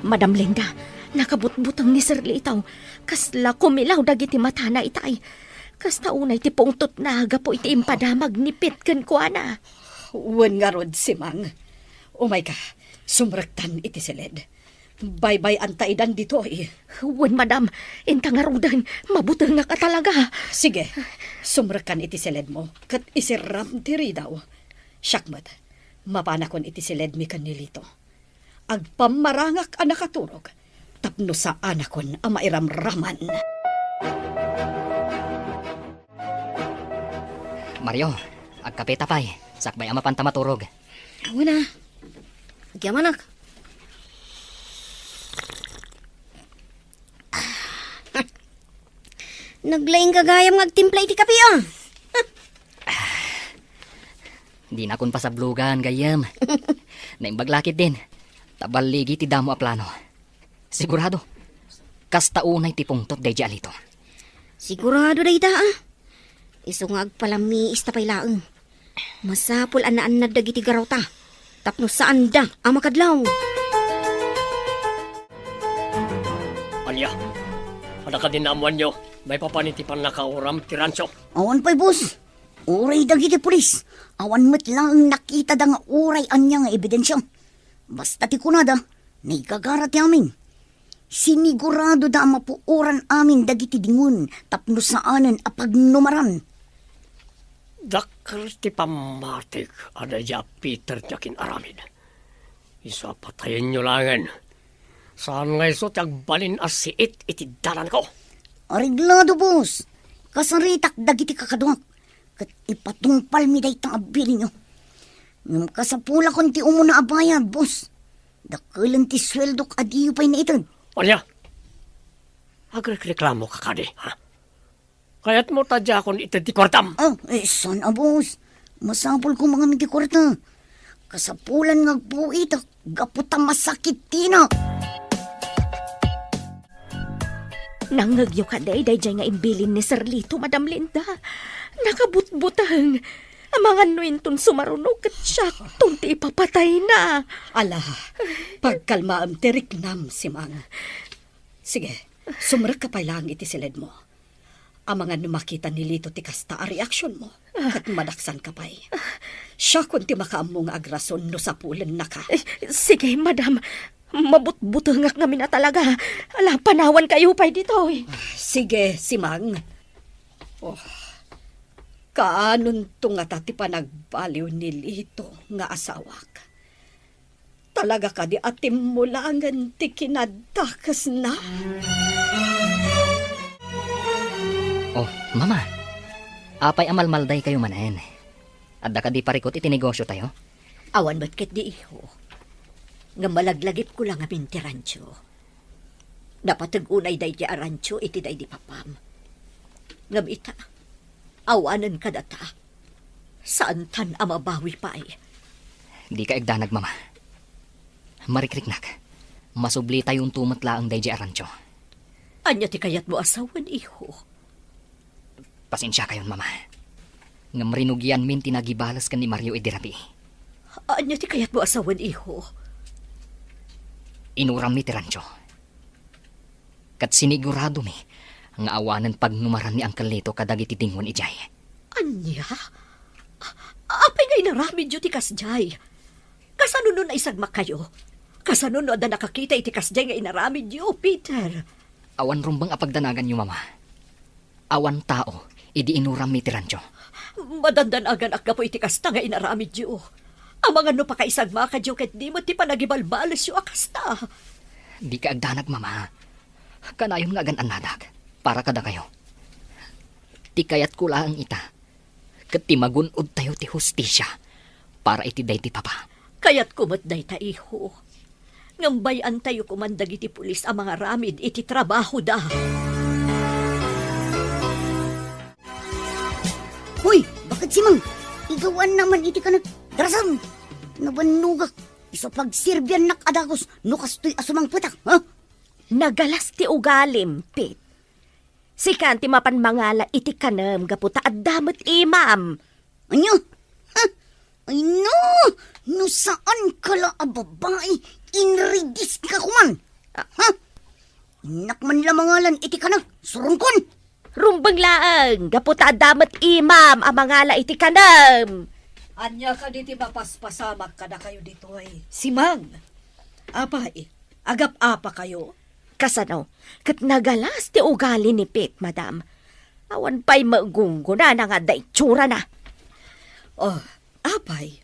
Madam Linda, nakabutbutang ni Sir Litaw. Kasla kumilaw dagiti mata na itay. Kasta unay ti pungtot na agapo iti impadamag nipit ken kuana. Uwan nga rod si Mang. Umay ka, sumrektan iti silid. Bye-bye antaidan dito eh. Wen madam, inta nga rudan, mabutang nga ka talaga. Sige, sumrekan iti silid mo. Kat isiram tiri daw. Syakmat, mapanakon iti silid mi kanilito. Agpamarangak ang nakaturog. Tapno sa anakon ang mairamraman. Mario, agkape tapay. Sakbay ama panta maturog. Wala. Agyaman ak. Naglaing kagayam ngagtimpla iti kape ah. Di na kun pasablugan gayam. Naimbaglakit din. Tabaligi ti damo a plano. Sigurado. Kasta unay ti pungtot day alito. Sigurado day da ah. Iso nga agpalami istapay laeng. Masapul anaan na dagiti garaw ta. Tapno saan da ang makadlaw. Anya, ada ka din naamuan nyo. May papanitipan na kauram tiranso. Awan pa'y, boss. Uray dagiti pulis. Awan met lang nakita da nga uray anya nga ebidensya. Basta ti kunada, naigagara ti amin. Sinigurado da mapuuran amin dagiti dingun tapno saanen apag numaran. Dakal ti pamatik ada ja Peter tiyakin aramid. Isa patayin nyo langan. Saan nga iso tiyagbalin as siit iti dalan ko? Ariglado, boss. Kasaritak dagiti kakaduak. Kat ipatungpal mi day tang abili nyo. Ngam kasapula kon ti umuna abayad, boss. Dakilan ti sweldok adiyo pa'y na itod. Anya, agreklamo ka kadi, ha? Kaya't mo tadya kon itad ti kwartam. Sana, boss. Masapul ko mga miti kwarta. Kasapulan ngagpuitak, gaputa masakit tina. Nangagyo ka day nga imbilin ni Sir Lito, Madam Linda. Nakabutbutang. Ang mga nuintun sumarunog at siya tunti ipapatay na. Ala, pagkalma am tiriknam si Mang. Sige, sumrek ka pa lang iti silid mo. Ang mga numakita ni Lito ti kasta a reaksyon mo. Kat madaksan ka pa'y. Siya kunti makaamong agrason no sa pulan na ka. Sige, Madam. Mabutbutangak namin na talaga. Ala, panawan kayo pa'y dito. Sige, si Mang. Oh, kaanon to nga tati pa nagbaliw ni Lito nga asawak. Talaga ka di atim mo langan ti kinadakas na. Oh, mama. Apay amalmalday kayo manen. Adda ka di parikot iti negosyo tayo. Awan ba't ket di iho? Nga malaglagip ko lang amin ti rancho. Dapat unay day di arancho iti day di papam. Ngam ita, awanan ka data. Saan tan amabawi pa ay? Di ka egdanag, mama. Marikriknak. Masubli tayong tumatla ang day di arancho. Anya ti kayat mo asawan iho? Pasensya kayon, mama. nga marinugyan min tinagibalas kan ni Mario Idirabi. Anya ti kayat mo asawan, iho? Inuram mi ti rancho. Kat sinigurado mi nga awanan pagnumaran ni Uncle Lito kadagiti tingon ijay. Anya? Apay nga inaramid yu ti kasjay. Kasano nun ay sagmak kayo? Kasano no ada nakakita iti kasjay nga inaramid yu, Peter? Awan rumbang apagdanagan niyo, mama. Awan tao, idi inuram mi ti rancho. Madandanagan ak po iti kasta nga inaramid yu. Ang mga no pakaisagmak yu ket di mo ti panagibalbalas yu akasta. Di ka agdanag, mama. Kanayon nga agan anadag. Para kada kayo. Ti kayat ko lang ita. Kat ti magunod tayo ti hustisya. Para iti day ti papa. Kaya't kumatday ta, iho. Ngambayan tayo kumandag iti pulis ang mga ramid iti trabaho da. Hoy, bakit si Mang? Igawan naman iti ka nagdarasam. Nabanugak. Iso pagsirbyan nakadagos. Nukastoy asumang putak. Ha? Nagalas ti ugalim, Pit. Si kanti mapanmangala iti kanam gaputa at damot imam. Anyo? Ha? Ay no! No saan kala a babae? Inridis ka kuman. Ha? Nakman lamangalan iti ka na. Surungkon. Rumbang laang, gaputa at damot imam ang mangala iti kanam. Anya ka diti mapaspasamak ka na kayo dito ay. Si Mang. Apay, agap-apa kayo. Kasano, kat nagalas ti ugali ni Pit, madam. Awan pa'y magunggo na nga da itsura na. Oh, apay.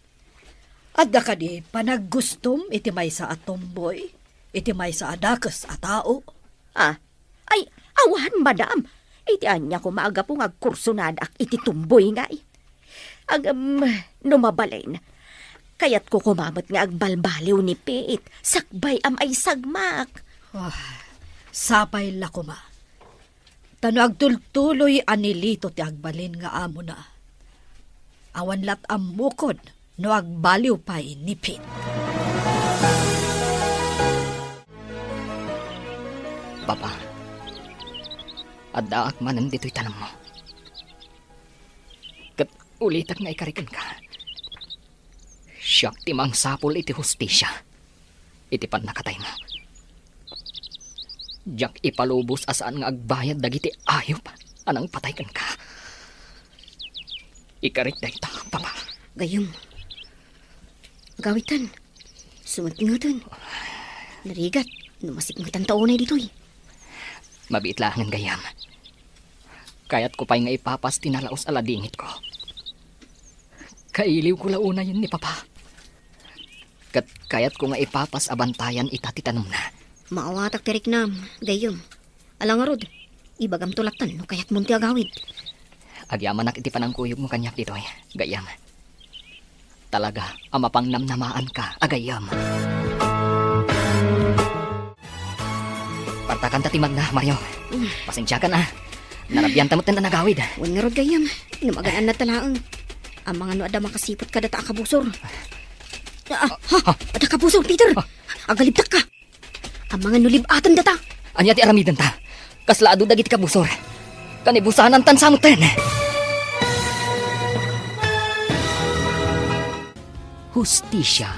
Adda ka di panaggustom iti may sa atomboy, iti may sa adakas a tao. Ah, ay, awan, madam. Iti anya ko maaga po ngagkurso na ak iti tumboy nga eh. Numabalain. Kaya't ko kumamot nga agbalbaliw ni Pit. Sakbay am ay sagmak. Sapay lakuma. Tano agtultuloy anilito ti agbalin nga amo na. Awan lat amukod no agbaliw pa'y ni Pit. Papa, adaak manan dito'y tanong mo. Kat ulitak nga ikarikan ka. Siyak timang sapol iti hustisya. Iti pan nakatay mo. Diyak ipalubos asaan nga agbayad dagiti ayop. Anang pataykan ka. Ikarit da ita, papa. Gayom. Gawitan. Sumatingutan. Narigat. Numasikngatan taonay dito'y. Mabiit lang ang gayam. Kaya't ko pa'y nga ipapas tinalaos aladingit ko. Kailiw ko launa yun ni papa. Kaya't ko nga ipapas abantayan itatitanong na. Maawatak tirik nam. Gayom. Alang arod. Ibagam tulatan no kaya't munti agawid. Agyaman nak iti panangkuyog mo kanyak dito ay. Gayam. Talaga, amapang namnamaan ka, agayam. Partakan tatimag na, Mario. Pasensya ka na. Narabyan tamot na nagawid. Wan nga rod gayam. Namagaan na talaang. Ang mga no ada makasipot ka data akabusor. Ada kabusor, Peter. Agalibtak ka. Ang mga nulibatan data. Anya ti aramidan ta. Kaslaado dagiti kabusor. Kanibusanan tan samutin. Hustisya.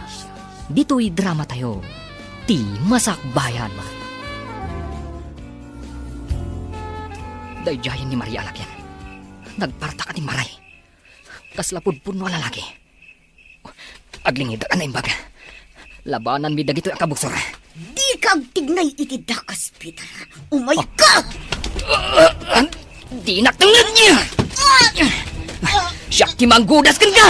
Dito'y drama tayo. Ti Masakbayan. Dayjayan ni Maria Alakyan. Nagparta ka ni Maray. Kaslapudpun mo lalaki. Aglingid ka na imbaga. Labanan mi dagito ang kabusor. Di kag tignay iti dakas, Peter. Umay ka! Di naktangan niya! Siya timanggudas kan ka!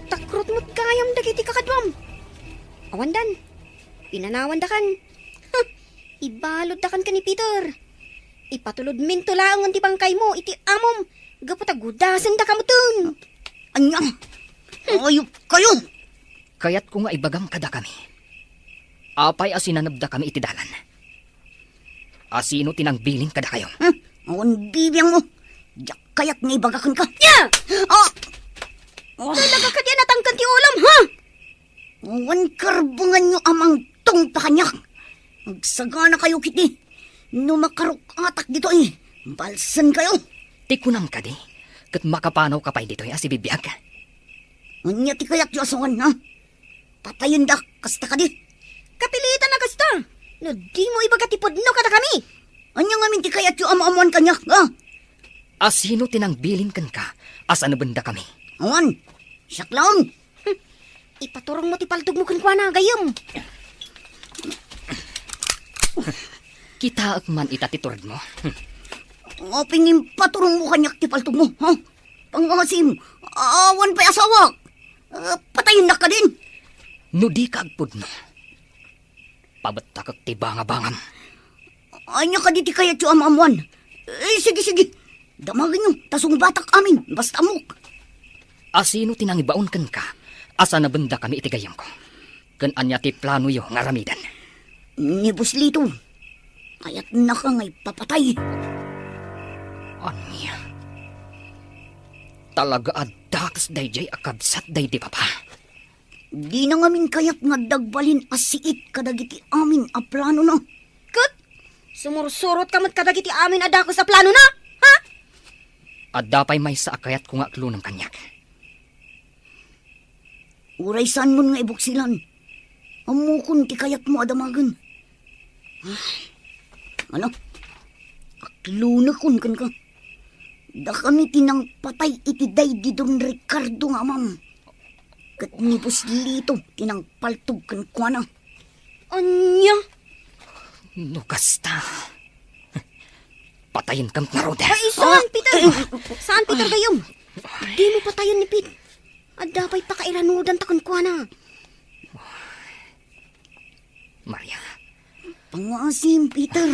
Takrot mo't kayam dagiti kakadwam. Awandan. Pinanawan dakan. Ibalod dakan ka ni Peter. Ipatulod minto lang ang tibangkay mo iti amom. Gaputagudasan da kamutun. Anya! Ayop kayo! Kaya't ko nga ibagam kada kami. Apay asinanabda kami iti dalan. Asino tinangbiling kada kayo. Awan bibiyang mo. Diyak kaya't nga ibagakan ka. Ya! Talaga ka diyan natangkan ti ulam, ha? Awan karbungan nyo amang tong pakanyak. Magsagana kayo kiti. No makarok atak dito eh. Balsan kayo. Ti kunam ka di. Kat makapanaw ka pa dito ya si bibiyag. Anya ti kayak yu asawan ha. Patayin da kasta ka di. Kapilitan na kasta. No, di mo ibagatipod no kada kami. Anya ngamin ti kayak yu ama-amuan kanya ha. Asino tinangbilin kan ka? Asa na banda kami? Awan. Saklaon. Ipaturong mo ti paltog mo kankwana gayom. Kita man itatiturad mo. Pingin paturong mo kanyak ti paltog mo ha. Pangasim. Awan pa'y asawa. Patayin na ka din. No di ka agpud no. Pabatakak ti bangabangam. Anya ka di ti kayak yu ama-amuan. Sige. Damagin nyo. Tasong batak amin. Basta amok. Asino tinangibaon kan ka? Asa na banda kami itigayam ko. Kan anya ti plano yo nga ramidan. Ni Buslito. Kaya't na ka ngay papatay. Anya? Talaga adakas dayjay akabsat day di papa. Di na ngamin kaya't nga dagbalin asiit kadagiti amin a plano na. Kat, sumursurot ka mat kadagiti amin adako sa plano na. Ha? Adapay may sa akayat ko nga klunang kanyak. Uray saan mo nga ibuksilan. Amukon ti kayat mo adamagan. Ano? Aklunakon kan ka. Da kami tinang patay iti day di Don Ricardo nga amam. Kat ni Buslito tinang paltog kan kuana. Anya? No kasta. Patayin kam nga roda. Ay, saan, Peter? Saan, Peter, gayom? Di mo patayon ni Pete. At dapat pakairanudan takon kwa na. Maria, Pangasim, Peter.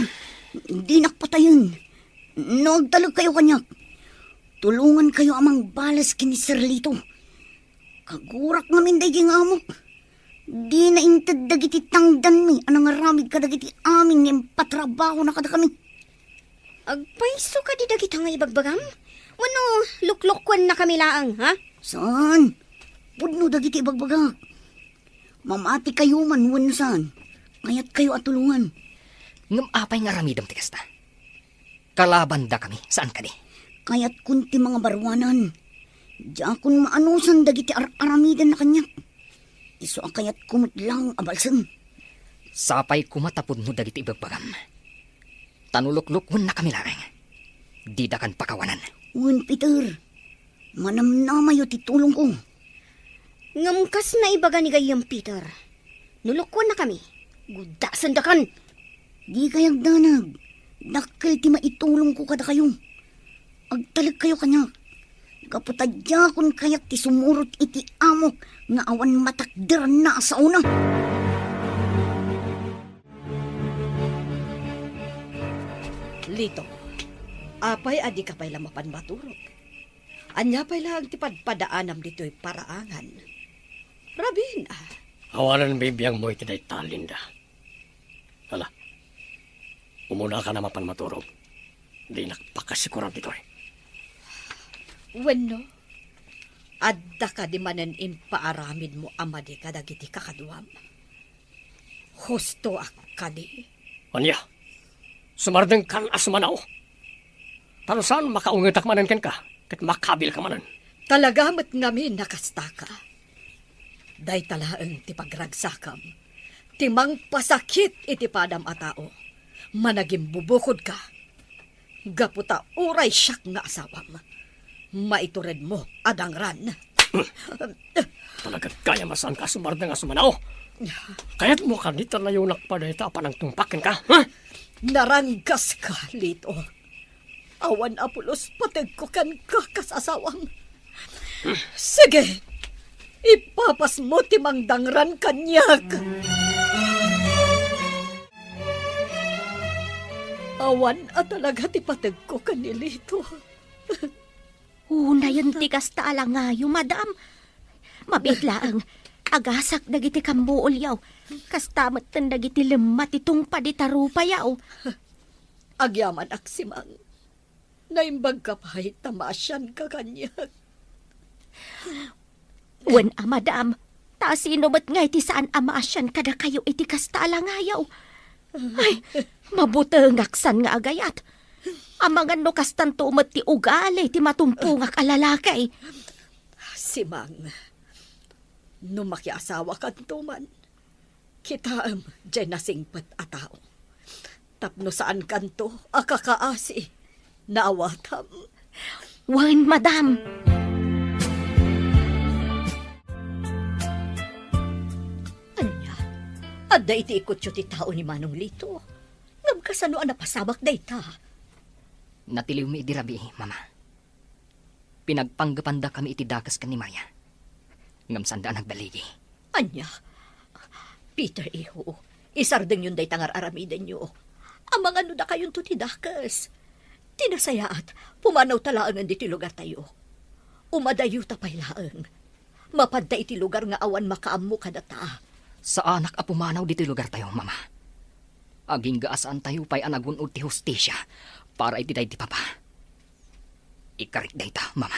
Di nakpatayon. Nagtalag kayo kanyak. Tulungan kayo amang balas kini Sirlito. Kagurak namin daging amok. Di na intad dagiti tangdan mi. Anang aramid ka dagiti amin ng patrabaho na kada kami. Agpaiso ka di dagit nga ibagbagam? Wano, luklokwan na kami laang, ha? Saan? Pudno dagiti ibagbagak. Mamati kayo man wano saan. Ngaya't kayo at tulungan. ngam apay nga ramidam tigas na. Kalaban da kami, saan ka di? Kaya't kunti mga barwanan. Diyan kun maanusan dagiti aramidan na kanyak. Iso akayat kumutlang abalsan. Sapay kumatapod no dagiti ibagbagam. Tanuluklukwan na kami larang. Di da kan pakawanan. Uwan, Peter. Manamnamayo ti tulong ko. Ngamkas na ibaga ni gayam, Peter. Nulukwan na kami. Gudasan da kan. Di kayag danag. Dakkel ti maitulong ko kada kayo. Agtalag kayo kanya. Kaputadya kun kayak ti sumurot iti amok nga awan matakder na sa una. Lito, apay adi ka pa'y lamapan maturog. Anya pa'y lang tipadpadaanam dito'y paraangan. Rabin, Awanan bibiyang mo iti day talinda. Hala, umuna ka na mapan maturog. Di nakpakasikuran dito eh. Wenno, adda ka di manan impaaramid mo amadi kadagiti kakaduam. Husto ak ka di. Anya, sumardeng kan asmanaw. Tanusan makaungitak manan ken ka, kat makabil ka manan. Talagamat ngamin nakasta ka. Day talaang ti pagragsakam. Timang pasakit iti padam a tao. Managing bubukod ka. Gaputa uray siyak nga asawam. Maitured mo adangran. Talaga kaya masan ka sumardeng asmanaw. Kaya't mo kanita na yung nakpadayta pa ng tumpakin ka, ha? Naranggas ka, Lito. Awan apulos patag ko kan kakasasawang. Sige, ipapas mo timang dangran kanyak. Awan at talaga ti patag ko kanilito. Una yun ti kasta alangayo, madam. Mabiglaang agasak dagiti kambuol yaw. Kastamat tan dagiti lemat itong paditarupa yaw. Agyaman aksimang. Naimbag ka pa'y tamasyan ka kanyak. Wen madam. Ta sino ba't nga iti saan amasyan kada kayo iti kasta alangayaw. Ay, mabutengaksan nga agayat. Amangan no kastan tumat ti ugali ti matumpungak alalakay. Si Mang, no makiasawa ka tuman, kita dyan nasingpat a tao. Tapno saan kanto, akakaasi, naawatam. Wan, madam. Anya, adda iti ikot ti tao ni Manong Lito. Ngam kasano ang napasabak day ta. Natiliw mi idirabi, mama. Pinagpanggapanda kami iti dakas kan ni Maya. Ngam sanda nagbaligi. Anya, Peter iho, isardeng yun day tangar aramidan nyo. Amang ano da kayon to ti dakas. Tinasayaat, pumanaw talaangan di ti lugar tayo. Umadayo tapay laang. Mapadda iti lugar nga awan makaammo kadata. Sa anak a pumanaw dito lugar tayo, mama. Aging gaasaan tayo pa'y anagunod ti hostisya para iti day ti papa. Ikarik day ta, mama.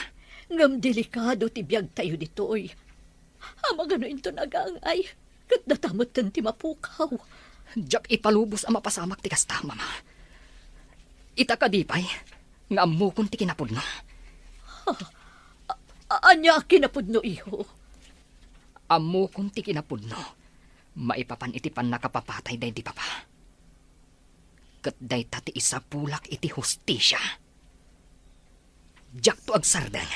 Ngam delikado ti biyag tayo ditoy. Amang ano into nagangay, kat datamot kan ti mapukaw. Diyak ipalubos ang mapasamak ti kasta, mama. Itakadipay, nga amukon ti kinapudno. Anya kinapudno iho. Amukon ti kinapudno. Maipapan iti pan nakapapatay day di papa. Kat day tati isa pulak iti hostisya. Diyak to agsardang.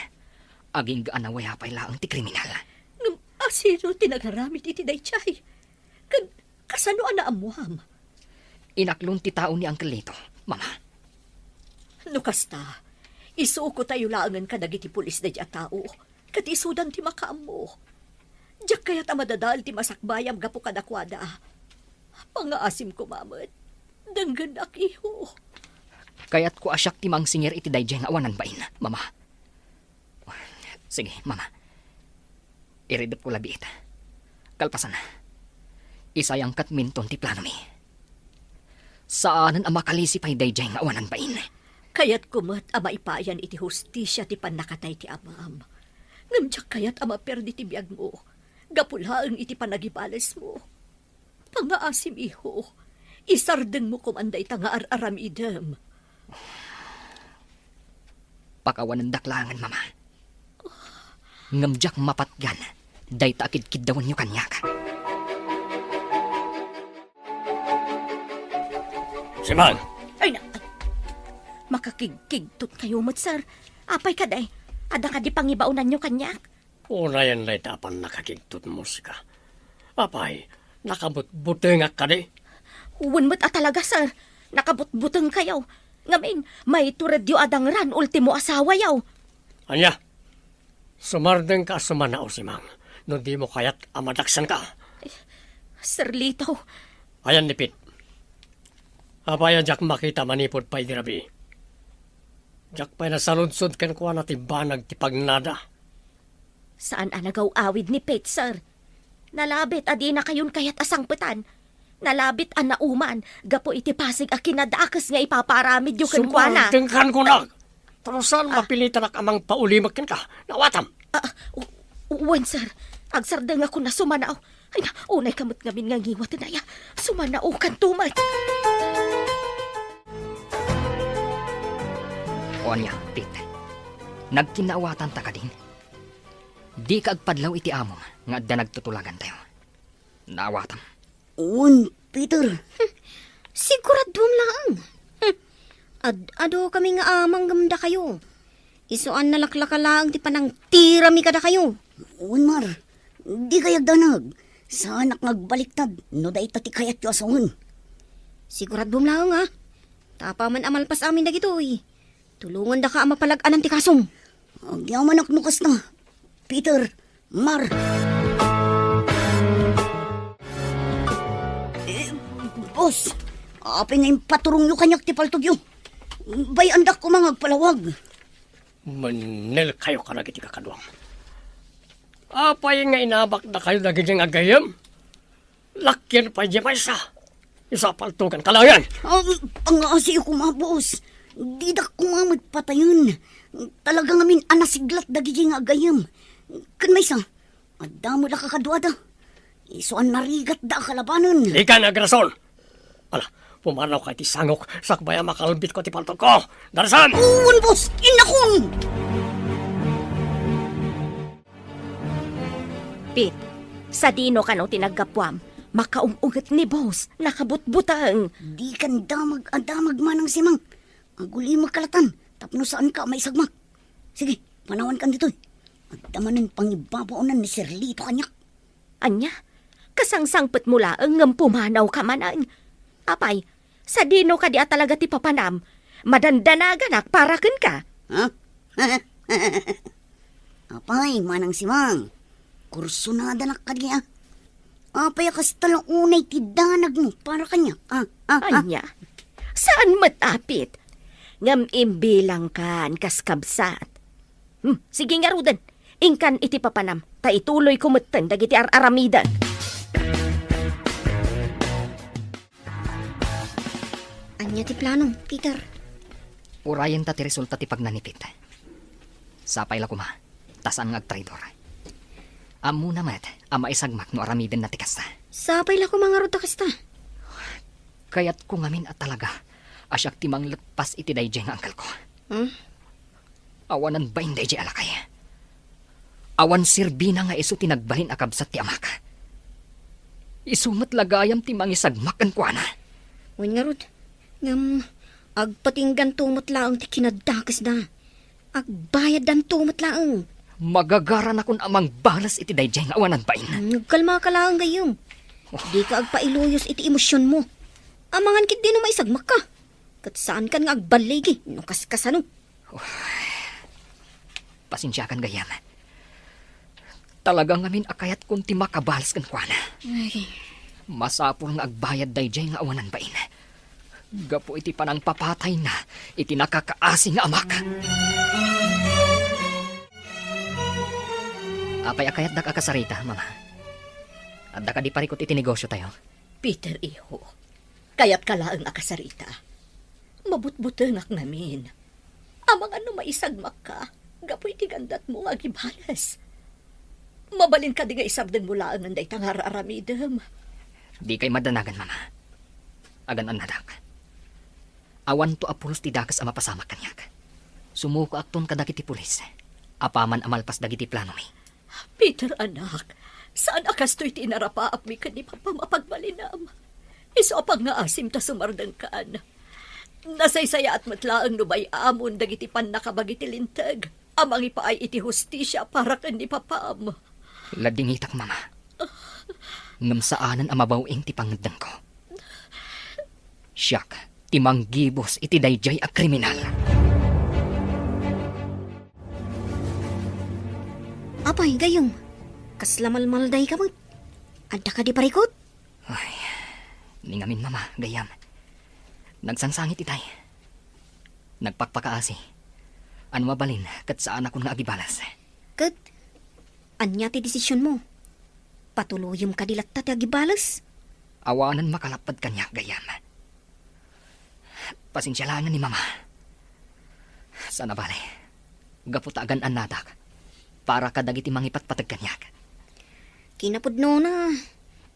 Aging gaanaway hapay laang ti kriminal. Ngam asino tinagaramit iti daychay. Kasano ana amuam? Inaklon ti tao ni Uncle Lito, mama. Nukasta, isuko tayo laangan kadagiti pulis na diya tao. Kat isudan ti makaammo. Diyak kaya't amadadal ti masakbayam gapo kadakwada. Pangaasim ko, mamat. Danggan akiho. Kaya't ko asyak ti mangsinger iti dayjay nga awanan bain, mama. Sige, mama. Iridot ko labiit. Kalpasan. Isayang katminton ti plano mi. Saanan ang makalisipay dayjay nga awanan bain? Kaya't kumat ama ipayan iti hostisya ti panakatay ti amam. Ngamdyak kaya't ama perdi ti biyag mo. Gapulaang iti panagibalas mo. Pangaasim iho. Isardeng mo kumanday ta nga ar-aramidem. Pakawanan daklangan, mama. Ngamdyak mapatgan. Day takid-kid dawan nyo kanyak. Si Mang, Ay na, makakigkigtot kayo mat, sir. Apay ka day. Ada ka di pangibaunan nyo kanyak. unayan na itapan nakakigtut mo ka. Apay, nakabut-butengak ka di. Uwan mo't talaga, sir. Nakabutbuteng kayo. Ngamin, may turadyo adang ran ultimo asawa yaw. Anya, sumardeng ka sumanao si Mang. No di mo kaya't amadaksan ka. Sir Lito, Ayan nipit. Apaya jak makita manipod pa'y dirabi. Jak pa'y nasaludsod kan kuha na tibanag ti pagnada. saan anagaw awid ni Pete, sir? Nalabit adi na kayon kayat asangpetan. Nalabit an nauman, gapo iti pasig a kinadaakas nga ipaparamid yung kankwana. Sumardeng kan ko na. Tarusan mapilitan ak amang paulimak ka. Nawatam. Uwan, sir. Agsardeng ako na sumanao. Ay, unay kamot ngamin nga ngiwat na ya. Sumanao kan tumat. O niya, Pete. Nagkinaawatan ta ka din. Di ka agpadlaw iti among nga adda nagtutulagan tayo. Naawatam. Un, Peter. Siguradom lang. Ado kami nga amang gamda kayo. Isuan nalaklakalaang ti panang tirami kada kayo. Un, Mar. Di kayag danag. Saan nagbaliktad. No da itati kayat yu asungan. Siguradom lang ha. Tapaman amalpas amin na gitoy. Tulungan da ka amapalag-anan ti kasong. Agyaman nukas na. Peter, Mar. Boss, apay nga yung paturong yu kanyak ti paltog yu. Bayandak ko mga palawag. Manil kayo ka na kiti kakadwang. Apay nga inabak na kayo na ganyang agayam. Lakyan pa dyan isa. Isa paltugan kalayan. Pangasi ko mga boss. Di da ko nga magpatayon. Talaga ngamin anasiglat dagi nga agayam. Kan may isa, adamo da kakadwada. Isuan narigat da kalabanan. Di ka nagrason. Ala, pumanaw ka iti sangok, sakbaya makalambit ko ti palto ko. Darasan! Uwan, boss! Inakon! Pit, sa dino ka no tinagkapwam, makaumugat ni boss, nakabutbutang. Di kan damag manang simang. Ang guli magkalatan, tapno saan ka may sagmak. Sige, panawan kan dito. At damanan pangibabaunan ni Sir Lito kanyak. Anya, kasangsangpet mula ang pumanaw ka manan. Apay, sa dino ka di talaga ti papanam, madandanagan para ken ka. Ha? Apay, manang simang. Kursunada na kanya. Apay, akas talang unay ti danag mo para kanya. Anya, saan matapit? Ngam imbilang kan kaskabsat. Sige nga rudan, ingkan iti papanam, ta ituloy kumuten dagiti aramidan. Anya ti plano, Peter. Urayan ta ti resulta ti pagnanipit. Sapay la kuma, tasan nga agtraidor. Amo na met, ama isagmak no aramiden na ti kasta. Sapay la ko mga ruta kasta. Kayat ko ngamin at talaga, asyak ti mangletpas iti dayjay nga angkal ko. Awanan ba inday jay alakay? Awan sirbina nga iso tinagbalin akabsat ti amak. Isumat lagayam ti mangisagmak kan kuana. Uwan nga rod. Agpatinggan tumot laang ti kinadakas na. Agbayad dan tumot laang. Magagaran akong amang balas iti dayjay nga awanan bain. Nagkalma ka lang gayong. Di ka agpailuyos iti emosyon mo. Amangan kit din na maisagmak ka. Kat saan kan nga agbaligi, no kaskasano. Pasensya kan gayam. Talagang ngamin akayat kung ti makabalas kan kuana. Masapul nga agbayad dayjay nga awanan bain. Gapo iti panang papatay na, iti nakakaasi nga amak. Apay akayat da kakasarita, mama. At da ka di parikot iti negosyo tayo. Peter, iho. Kaya't kalaang akasarita. Mabutbutengak namin. Amang ano maisagmak ka, gapoy ti gandat mo nga gibalas. Mabalin ka di nga isabdan mo laang nanday tangar aramidem. Di kay madanagan, mama. Agan anadak. Awan to apulos ti dakas ama pasamak kanyak. Sumuko akton kadagiti pulis. Apaman amalpas dagiti plano mi. Peter, anak, saan akas to'y tinarapaap mi ka ni Papa mapagbalinam? Iso apang nga asim ta sumardang kaan. Nasaysaya at matlaang nubay amon dagiti pan nakabagiti lintag. Amang ipaay iti hustisya para kan ni Papam. Ladingitak, mama. Ngamsaanan amabawing ti pangedang ko. Siyak, timang gibos iti dayjay a kriminal. Apay, gayong. Kaslamalmalday ka mo. Adda ka di parikot? Ay, ningamin, mama, gayam. Nagsangsangit itay. Nagpakpakaasi. Ano mabalin, kat saan ako nga agibalas. Kat, anya ti desisyon mo? Patuluyom ka dilat ta ti agibalas? Awanan makalapad kanya, gayam. Pasensyalaan ni mama. Sana bale, gaputagan anadak. Para kadagiti mangipatpatag kanyak. Kinapudno na.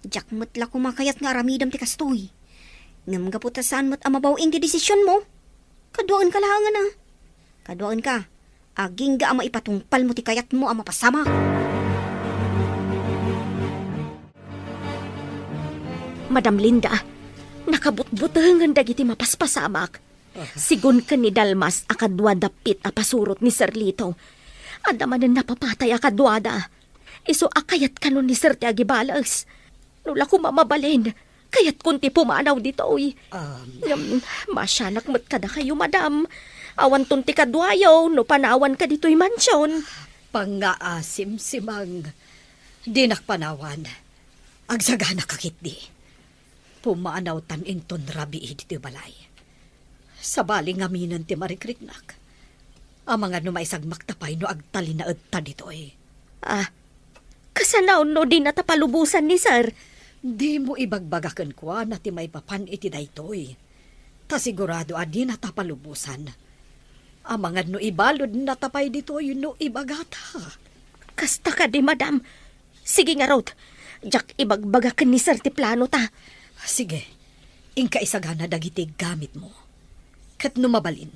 Jakmat la kumakayat nga aramidam ti kastoy. Ngam gaputasan mat amabawing ti desisyon mo. Kaduaan ka lang na. Kaduaan ka. Aging ga ama ipatungpal mo ti kayat mo ama pasama. Madam Linda, nakabutbutangan dagiti mapaspasamak. Sigun ka ni Dalmas akadwa dapit a pasurot ni Sir Lito. Adaman na napapatay akadwada. Iso akayat ka nun ni Sir Tiagibalas. Nula ko mamabalin. Kayat kunti pumanaw dito, uy. Masyanak mat kada kayo, madam. Awan tunti kadwayaw, no panawan ka dito'y mansyon. Pangaasim simang. Di nakpanawan. Agsagana kakit di. Pumanaw tan inton rabi dito balay. Sa baling aminan ti marikriknak. Ang mga numaisagmak tapay no agtali na edta dito eh. Kasanaw no di natapalubusan ni Sir. Di mo ibagbagakan kwa na ti may papan iti daytoy. Ta sigurado adi natapalubusan. Ang mga no ibalod natapay dito no ibagata. Kasta ka di, madam. Sige nga, Rod. Jak ibagbagakan ni Sir ti plano ta. Sige, Ingka isagana dagiti gamit mo. Kat numabalin.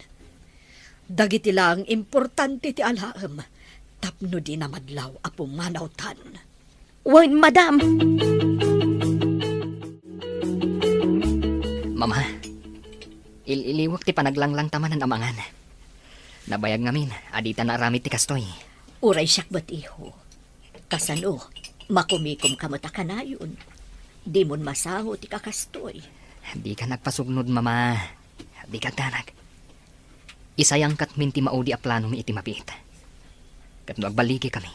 Dagiti lang importante ti alaam. Tapno di na madlaw apo manawtan. Wan, madam. Mama, iliwak ti panaglanglang tamanan amangan. Nabayag ngamin, adita na aramid ti kastoy. Uray siyak ba't iho? Kasano, makumikom ka mata ka na yun. Di mon masaho ti kakastoy. Di ka nagpasugnod, mama. Di ka danag. Isayang kat minti maudi a plano mi iti mapit. Kat no agbaligi kami.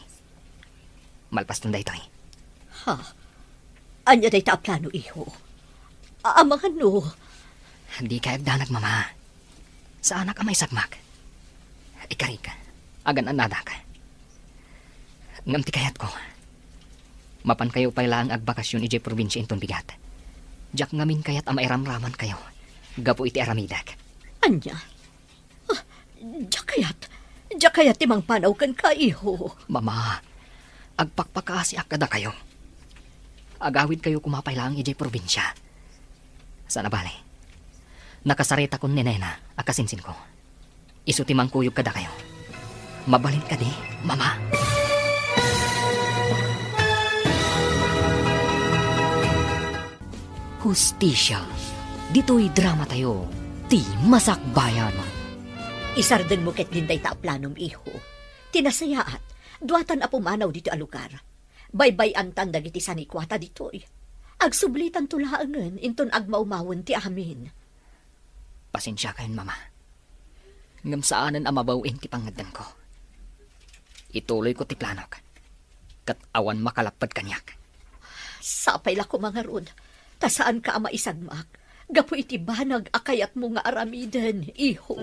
Malpas tunday toy. Ha? Anya day ta plano iho? Amangan no. Di ka agdanag, mama. Sa anak amay sagmak. Ikarig ka. Agan anada ka. Ngam ti kayat ko. Mapan kayo pala ang agbakasyon ijay probinsya inton bigat. Jak ngamin kayat ama iramraman kayo. Gapo iti aramidak. Anya? Ah, Jakayat timang panaw kan ka iho. Mama, agpakpakaasi akada kayo. Agawid kayo kumapay lang ijay probinsya. Sana bale. Nakasarita kon ni Nena, akasinsin ko. Isuti mang kuyog kada kayo. Mabalin ka di, mama. Hustisya. Dito'y drama tayo. Ti Masakbayan. Isardan mo ket dinday ta planom iho. Tinasayaat, duatan a pumanaw dito a lugar. Baybay-an tan dagiti sanikwata ditoy. Agsublitan tulaangan inton agmaumawon ti amin. Pasensya kayon, mama. Ngam saanan amabawin ti pangadan ko. Ituloy ko ti planok. Kat awan makalapad kanyak. Sapay la ko mga rod. Ta saan ka ama isagmak? Gapo iti banag akayat mo nga aramiden, iho.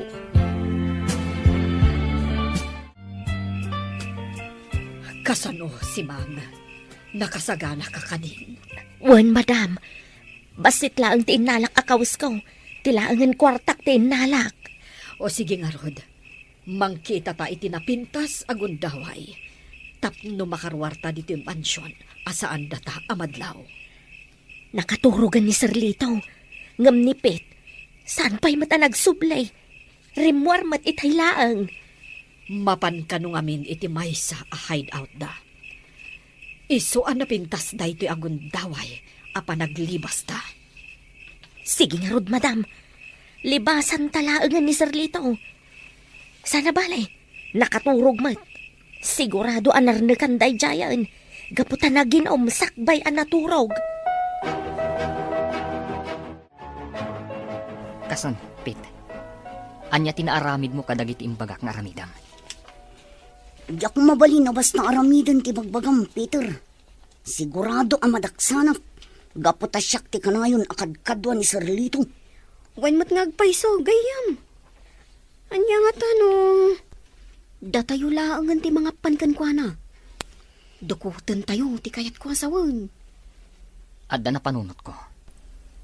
Kasano si Mang? Nakasagana ka kanin. Wan, madam. Basit lang ti inalak akawas ko. Tilaangan kwartak ti inalak. O sige nga, Rod. Mangkita ta iti napintas agundaway. Tapno makarwarta dito yung mansyon. Asaan data amadlaw. Nakaturugan ni Sir Lito. Ngam nipit. Saan pa'y mata nagsublay? Rimwar mat itaylaang. Mapan ka nung amin iti maysa a hideout da. Isuan na pintas da ito agundaway. Apa naglibas ta. Sige nga, Rod, madam. Libasan talaangan ni Sir Lito. Sana balay. Nakaturog mat. Sigurado anarnakan day jayan. Gaputan na ginom sakbay an naturog. Kasan, Pit. Anya tinaaramid mo kadagiti imbagak nga aramidam. Di ako mabalin na basta aramidan ti bagbagam, Peter. Sigurado ang madaksanap. Gaputasyak ti kanayon akadkadwa ni Sir Lito. Wan mat ngagpaiso, gayam. Anya nga tanong. Datayo laangan ti mga pankan kwa na. Dukutan tayo, ti kayat ko asawan. Adda na panunot ko.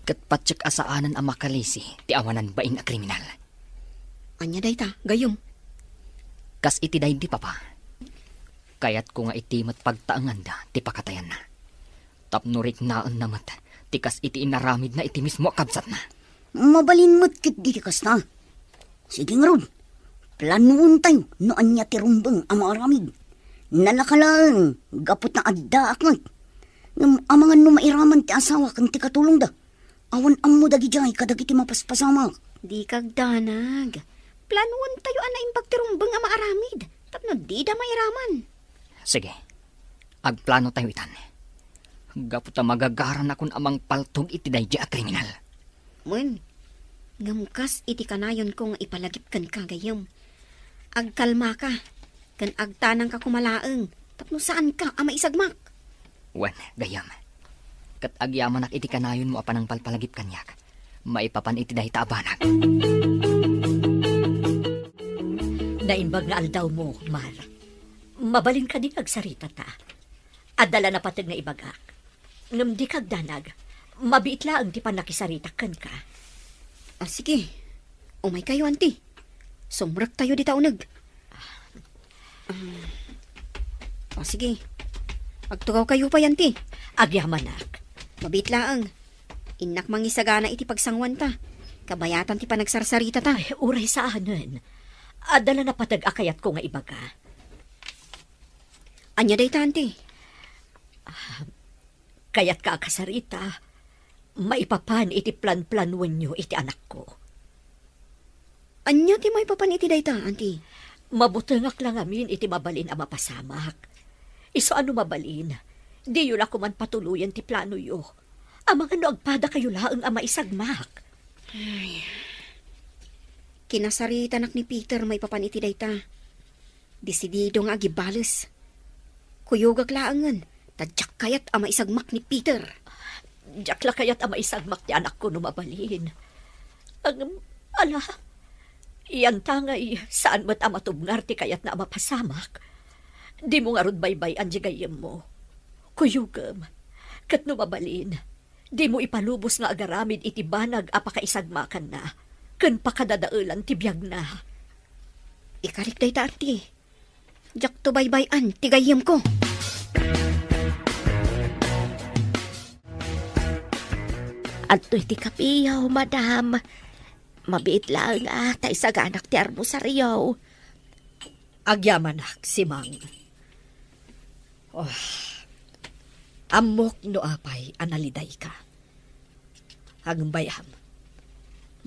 Kat patsyak asaanan ang makalisi, ti awanan baing a kriminal. Anya dayta, gayam. Kas iti day di papa. Kayat ko nga itimat pagtaangan da, ti pakatayan na. Tapnurik naan namat, ti kas iti inaramid na iti mismo akabsat na. Mabalin mo't kit di kasta. Sige nga ron. Planuon tayo noan niya tirumbang ang maramid. Nalakalaan, gapot na adda akmat. Amangan no mairaman ti asawa kang ti katulong da. Awan ang mo dagi jay kadagiti mapaspasama. Di kagdanag. Planuan tayo ana imbag tirumbang ang maaramid. Tapno di da mairaman. Sige, agplano tayo itan. Gapot na magagaran akong amang paltog iti day a kriminal. Mun, ngamkas iti kanayon ko nga ipalagip kan kagayam. Agkalma ka, kan agtanang ka kumalaang. Tapno saan ka ama isagmak? Wan, gayam. Kat agyaman ak iti kanayon mo apanang palpalagip kanyak. Maipapan iti day taabanag. Naimbag nga aldaw mo, Mar. Mabalin ka din agsarita ta. Adala na patag nga ibagak. Ngam di kagdanag, mabiit lang ti panakisaritakan ka. Sige, umay kayo, auntie. Sumrak tayo di taunag. Sige, agtugaw kayo pa, auntie. Agyamanak. Mabit laang. Inak mangisagana iti pagsangwan ta. Kabayatan ti panagsarsarita ta. Ay, uray sa anon. Adala na patag akayat ko nga ibaga. Anya day tante. Kayat ka akasarita, maipapan iti plan-planwan nyo iti anak ko. Anya ti may papan iti day ta, auntie. Mabutengak lang amin iti mabalin ang mapasamak. Iso ano mabalin, di yun ako man patuluyan ti plano yo. Ang mga noagpada kayo laang ang maisagmak. Kinasarita nak ni Peter may papan iti day ta. Desidido nga agibales. Kuyogak laangan, tadyak kayat ang maisagmak ni Peter. Diyak la kaya't ang maisagmak ti anak ko no mabalin. Ang, ala, iyan tangay, saan mo't ang matubngar ti kayat na ang mapasamak. Di mo nga rod baybay ang jigayem mo. Kuyugam, kat no mabalin, di mo ipalubos nga agaramid iti banag apakaisagmakan na, ken pakadadaulan ti biyag na. Ikarik day ta, auntie. Diyak to baybayan, tigayem ko. Adto iti kapiyaw, madam. Mabiit lang tay saganak ti armosaryaw. Agyamanak, si Mang. Amok no apay analiday ka. Hagbayam,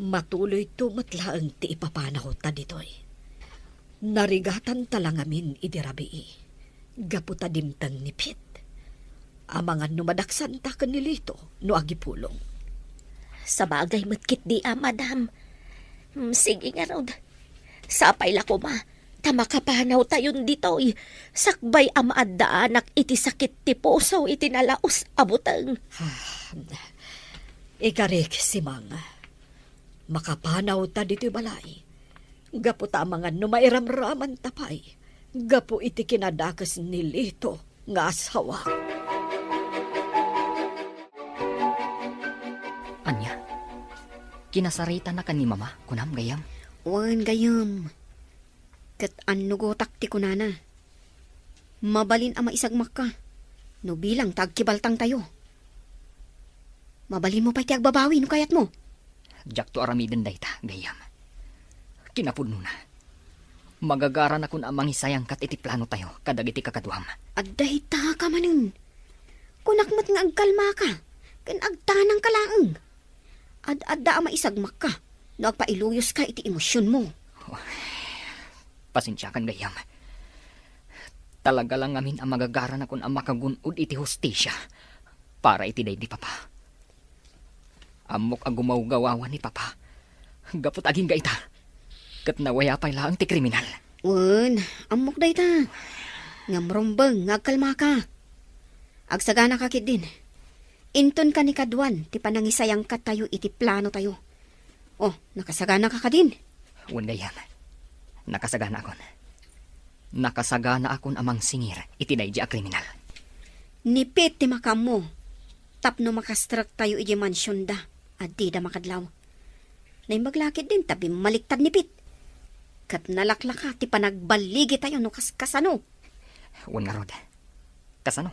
matuloy tumatlaang ti ipapanaw ta ditoy. Narigatan talangamin idirabii. Gaputa dimtang nipit. Amangan no madaksan ta kanilito no agipulong. Sa bagay matkit di madam. Sige nga raw. Sapay la ko ma. Tamakapanaw tayon ditoy. Sakbay amaadaanak iti sakit ti puso iti nalaos abutang. Ikarik si Mang. Makapanaw ta dito'y balay. Gapu ta mga no mairamraman tapay. Gapu iti kinadakas ni Lito nga asawa. Anya, kinasarita na ka ni mama, kunam gayam. Wan gayam. Kat anugotak ti kunana. Mabalin ang maisagmak ka. No bilang tagkibaltang tayo. Mabalin mo pa ti agbabawi no kayat mo. Jak to aramiden dayta, gayam. Kinapudno na. Magagara na kun amang hisayang kat iti plano tayo, kadag iti kakaduam. Adday ta ka manin. Kunakmat nga agkalma ka. Kan agtanang kalaang. Ad-adda ang maisagmak ka. No agpailuyos ka iti emosyon mo. Pasensya kan gayam. Talaga lang amin ang magagara na kun ang makagunod iti hostisya para iti day di papa. Amok ang gumawgawawan ni papa. Gapot aging gaita. Kat nawaya pa'y laang ti kriminal. Wan, amok day ta. Ngamrombang, agkalma ka. Agsagana ka kit din. Inton ka ni Kadwan, ti panangisayang ka tayo iti plano tayo. Oh, nakasagana ka din. Wanda yan. Nakasagana akon. Nakasagana akon amang singir iti day di a kriminal. Nipit ti makam mo. Tapno makastrak tayo iti mansyon da. Adi da makadlaw. Nay maglakit din tabi maliktad nipit. Kat nalaklaka ti panagbaligi tayo no kasano. Wan nga rod. Kasano?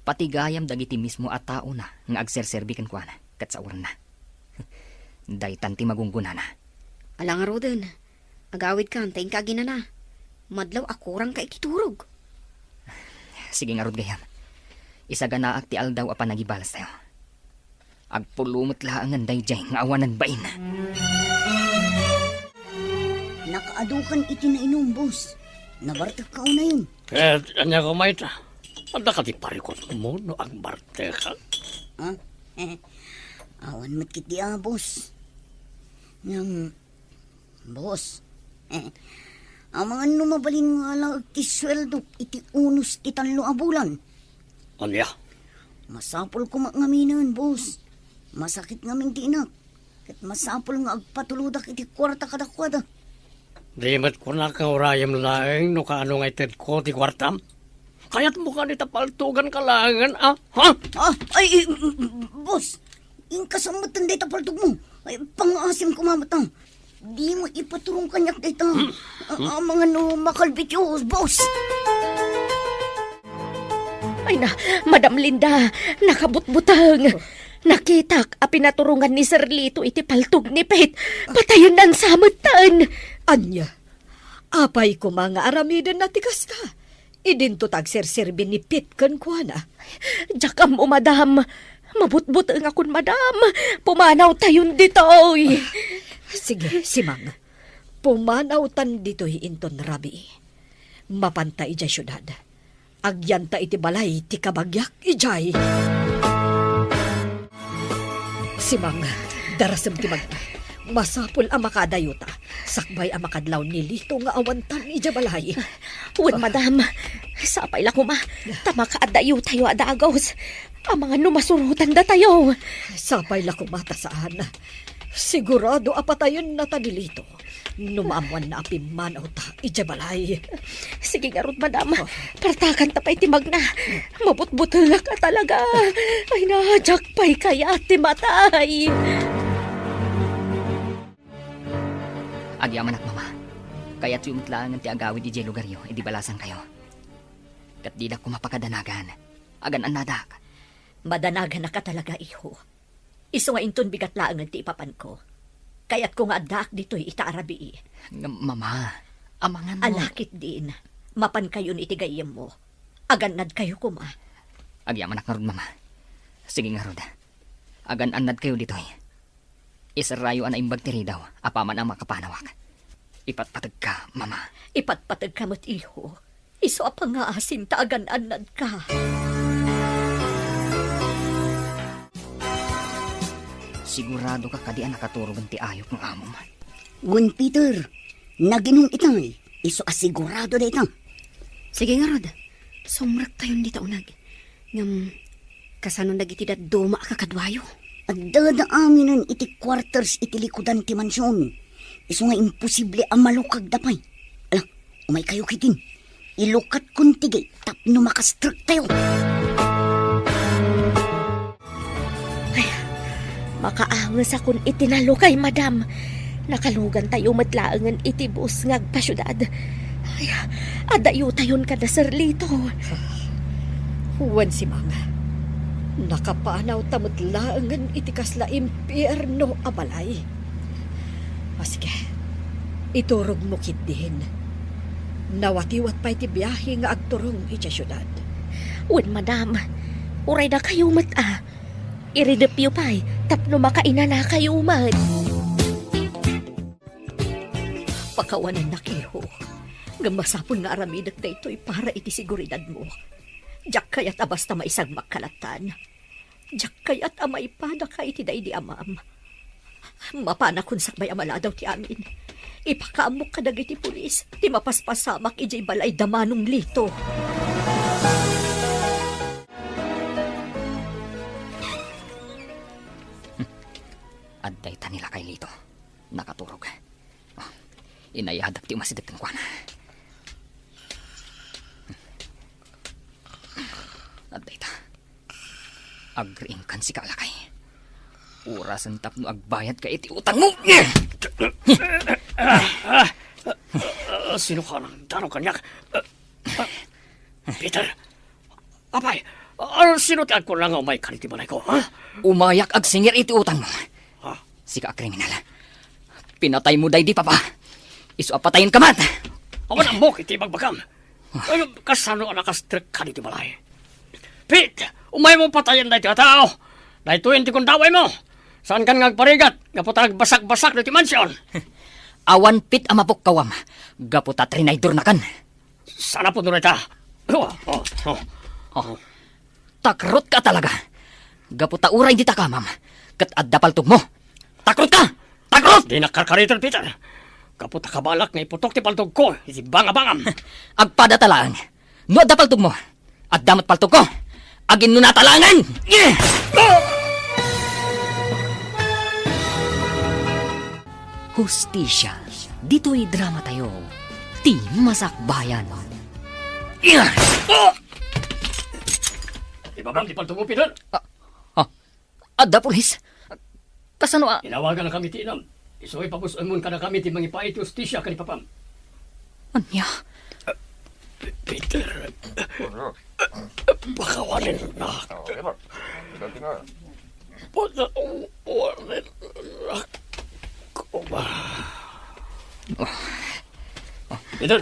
Patigayam dagiti mismo at tao na nga agserserbikan kwa na kat sa uran na. Daytan ti magungguna na. Alang nga roden. Agawid ka, antayin ka ginana. Madlaw akurang ka ikiturog. Sige nga rod gayam. Isaganaak ti aldaw apan nagibalas tayo. Agpulumot laangan dayjay nga awanan bain. Nakaadukan iti na inom, boss. Nabartak ka na yun. Anya ko may ta. Anda ka ti parikot mo no ang barte ka. Ha? Awan mat kiti boss. Boss. Ang mga numabalin nga lang iti sweldo iti unos iti tanlo a bulan. Anya? Masapol ko ngaminan, boss. Masakit ngaming tinak. Kat masapol nga agpatuludak iti kwarta kadakwada. Di mat ko na kaurayam laeng no kaano nga ited ko ti kwartam. Kaya't mo ka nita paltugan kalangan, Ha? Boss. Yung kasamatan dita paltug mo. Ay, pangasim kumamata. Di mo ipaturong kanyak dita. Ang mga no makalbityo, boss. Ay na, Madam Linda, nakabutbutang. Nakitak a pinaturungan ni Sir Lito iti paltog ni Pet. Patayon nan samutan. Anya, apay ko mga aramidan na tikas ka. Idinto tagserserbi ni Pit kan kuana. Jakam o madam. Mabutbut ang akon madam. Pumanaw tayon ditoy. Sige, si Mang. Pumanawtan dito'y inton rabi. Mapantay ijay syudad. Agyanta iti balay ti kabagyak ijay. Si Mang, darasem ti magta. Masapul ang makadayuta. Sakbay ang makadlaw ni Lito nga awantan ija balay. Wen madam. Sapay lang kuma. Tama ka adayo tayo adagos. Ang mga numasurutan da tayo. Sapay la kumata saan. Sigurado apatayon na tanilito. Numaamuan na apimanaw ta ija balay. Sige nga Rod, madam. Partakan tapay timag na. Mabutbutulak ka talaga. Ay najak pa'y kaya timatay. Agyaman ak mama. Kaya't yumutlaan ti agawid di lugar yo, edi balasan kayo. Kat di da ko mapakadanagan. Agan anadak. Madanagan na ka talaga, iho. Iso nga inton bigat laangan ti ipapan ko. Kaya't ko nga adak dito'y itaarabi. Mama, amangan mo. Alakit din. Mapan kayo ni itigayem mo. Aganad kayo kuma. Agyaman ak nga Rod, mama. Sige nga Rod. Agan anad kayo ditoy. Isarayo ang imbag tiri daw, apaman ang makapanawak. Ipatpatag ka, mama. Ipatpatag ka mo't iho. Iso apang nga asin ta aganad ka. Sigurado ka kadi ang nakaturog ti ayok ng amom. Gun Peter, naginong itang iso asigurado da itang. Sige nga, Rod. Sumrak tayon dito unag. Ngam, kasano nagitidat duma kakadwayo. At dadaaminan iti quarters iti likudan ti mansyon. Iso nga imposible ang malukag dapay. Ala, umay kayo kitin. Ilukat kun tigay tapno makastruck tayo. Makaangas akong itinalo kay madam. Nakalugan tayo matlaangan itibus ngag pasyudad. Ay, adayo tayon ka na Sir Lito. Huwan si Mang. Nakapanaw tamot laangan itikas la impyerno a balay. O sige, iturog mo kit din. Nawatiwat pa iti biyahe nga agturong iti syudad. Wen madam, uray na kayo mata. Iridepyo pa'y tapno makaina na kayo man. Pakawanan na kiho. Gamasapon nga aramidak na ito'y para iti siguridad mo. Diyak kaya't abasta maisag makalatan. Diyak kaya't amay pada ka iti dahi di amam. Mapana kung sakbay amala daw ti amin. Ipakaamok ka dagiti pulis. Ti mapaspasamak ijay balay damanong Lito. Adday ta nila kay Lito. Nakaturog. Oh, inayadak ti umasidag ng kwan. Adday ta. Agriing kan si kalakay. Urasan tapno agbayad ka iti utang mo. Sino ka ng dano kanyak? Peter, apay, sino ti ko lang umay kaniti balay ko, ha? Umayak ag singir iti utang mo. Ha? Sika kriminal. Pinatay mo day di papa. Isu apatayin ka man. Awan ang mok iti bagbagam. Ay, kasano ang nakastrek kaniti balay? Pete, umay mo patayin na iti katao. Dahil 20 kung daway mo. Saan kan ngagparigat? Gaputag basak-basak na iti mansyon. Awan pit amapok kawam. Gaputa trinaydor na kan. Sana po nunay ta. Takrot ka talaga. Gaputa uray di takamam. Kat adda paltog mo. Takrot ka! Takrot! Di nakarkaritan, Peter. Kaputa kabalak nga iputok ti paltog ko. Iti bangabangam. Agpada talaan. No adda paltog mo. Adda mat paltog ko. Agin no natalangan! Hustisya. Dito'y drama tayo. Ti Masakbayan. Ibabang ti paltog mo, Peter. Adda pulis. Kasano Inawagan na kami ti inam. Isu'y papusun ka na kami ti mangipait justisya ka ni papam. Anya? Peter. Bakawanin na. Pagkauwarin ako ba? Peter!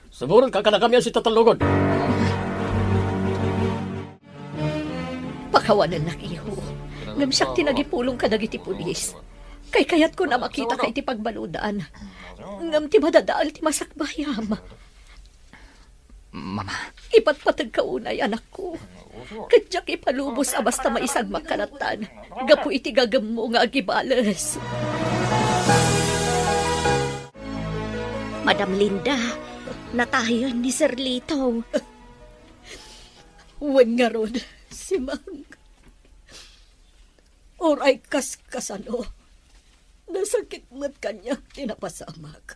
Siguro ka na kami si tatalugod. Pakawanan na iho. Ngam siyang tinagipulong ka dagiti pulis. Kay kayat ko na makita kay ti pagbaludaan. Ngam ti madadaal ti masakbayam. Mama, Ipatpatag ka unay, anak ko. Kadyak ipalubos a basta maisag makanatan. Gapu iti gagam mo nga agibalas. Madam Linda, natayon ni Sir Lito. Wen nga ron, si Mang. Oray kas-kasano. Nasakit mat kanya tinapasamak.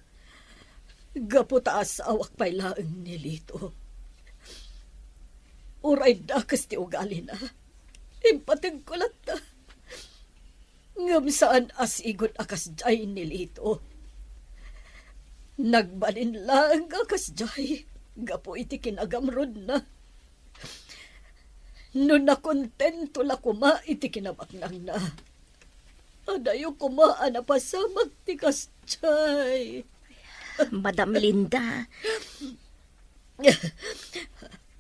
Gapu taas awak pay laeng nilito. Oray dakas ti ugali na. Impatag kulat na. Ngam saan as igot akas jay nilito. Nagbalin lang akas jay. Gapu iti kinagamrod na. No nakontento la kuma iti kinabaknang na. Adayo kuma anapasamag ti kasjay. Madam Linda,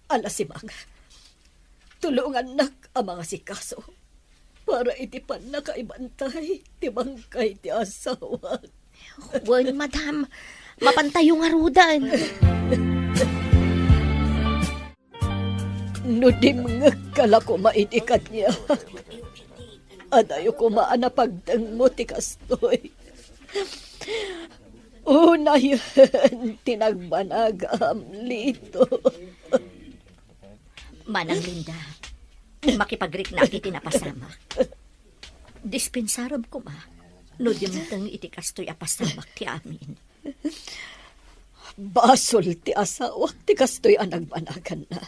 Ala si Mang. Tulungan nak ang mga sikaso. Para iti pan nakaibantay ti bangkay ti asawa. wen madam, mapantayo nga rudan. No di mga kala ko maitikat niya. Adayo ko maanapagdang mo ti kastoy. Una yun, tinagbanagam lito. Manang Linda, makipagrik na iti napasama. Dispensarom ko ma, no dimtang iti kastoy apasamak ti amin. Basol ti asawak ti kastoy ang nagbanagan na.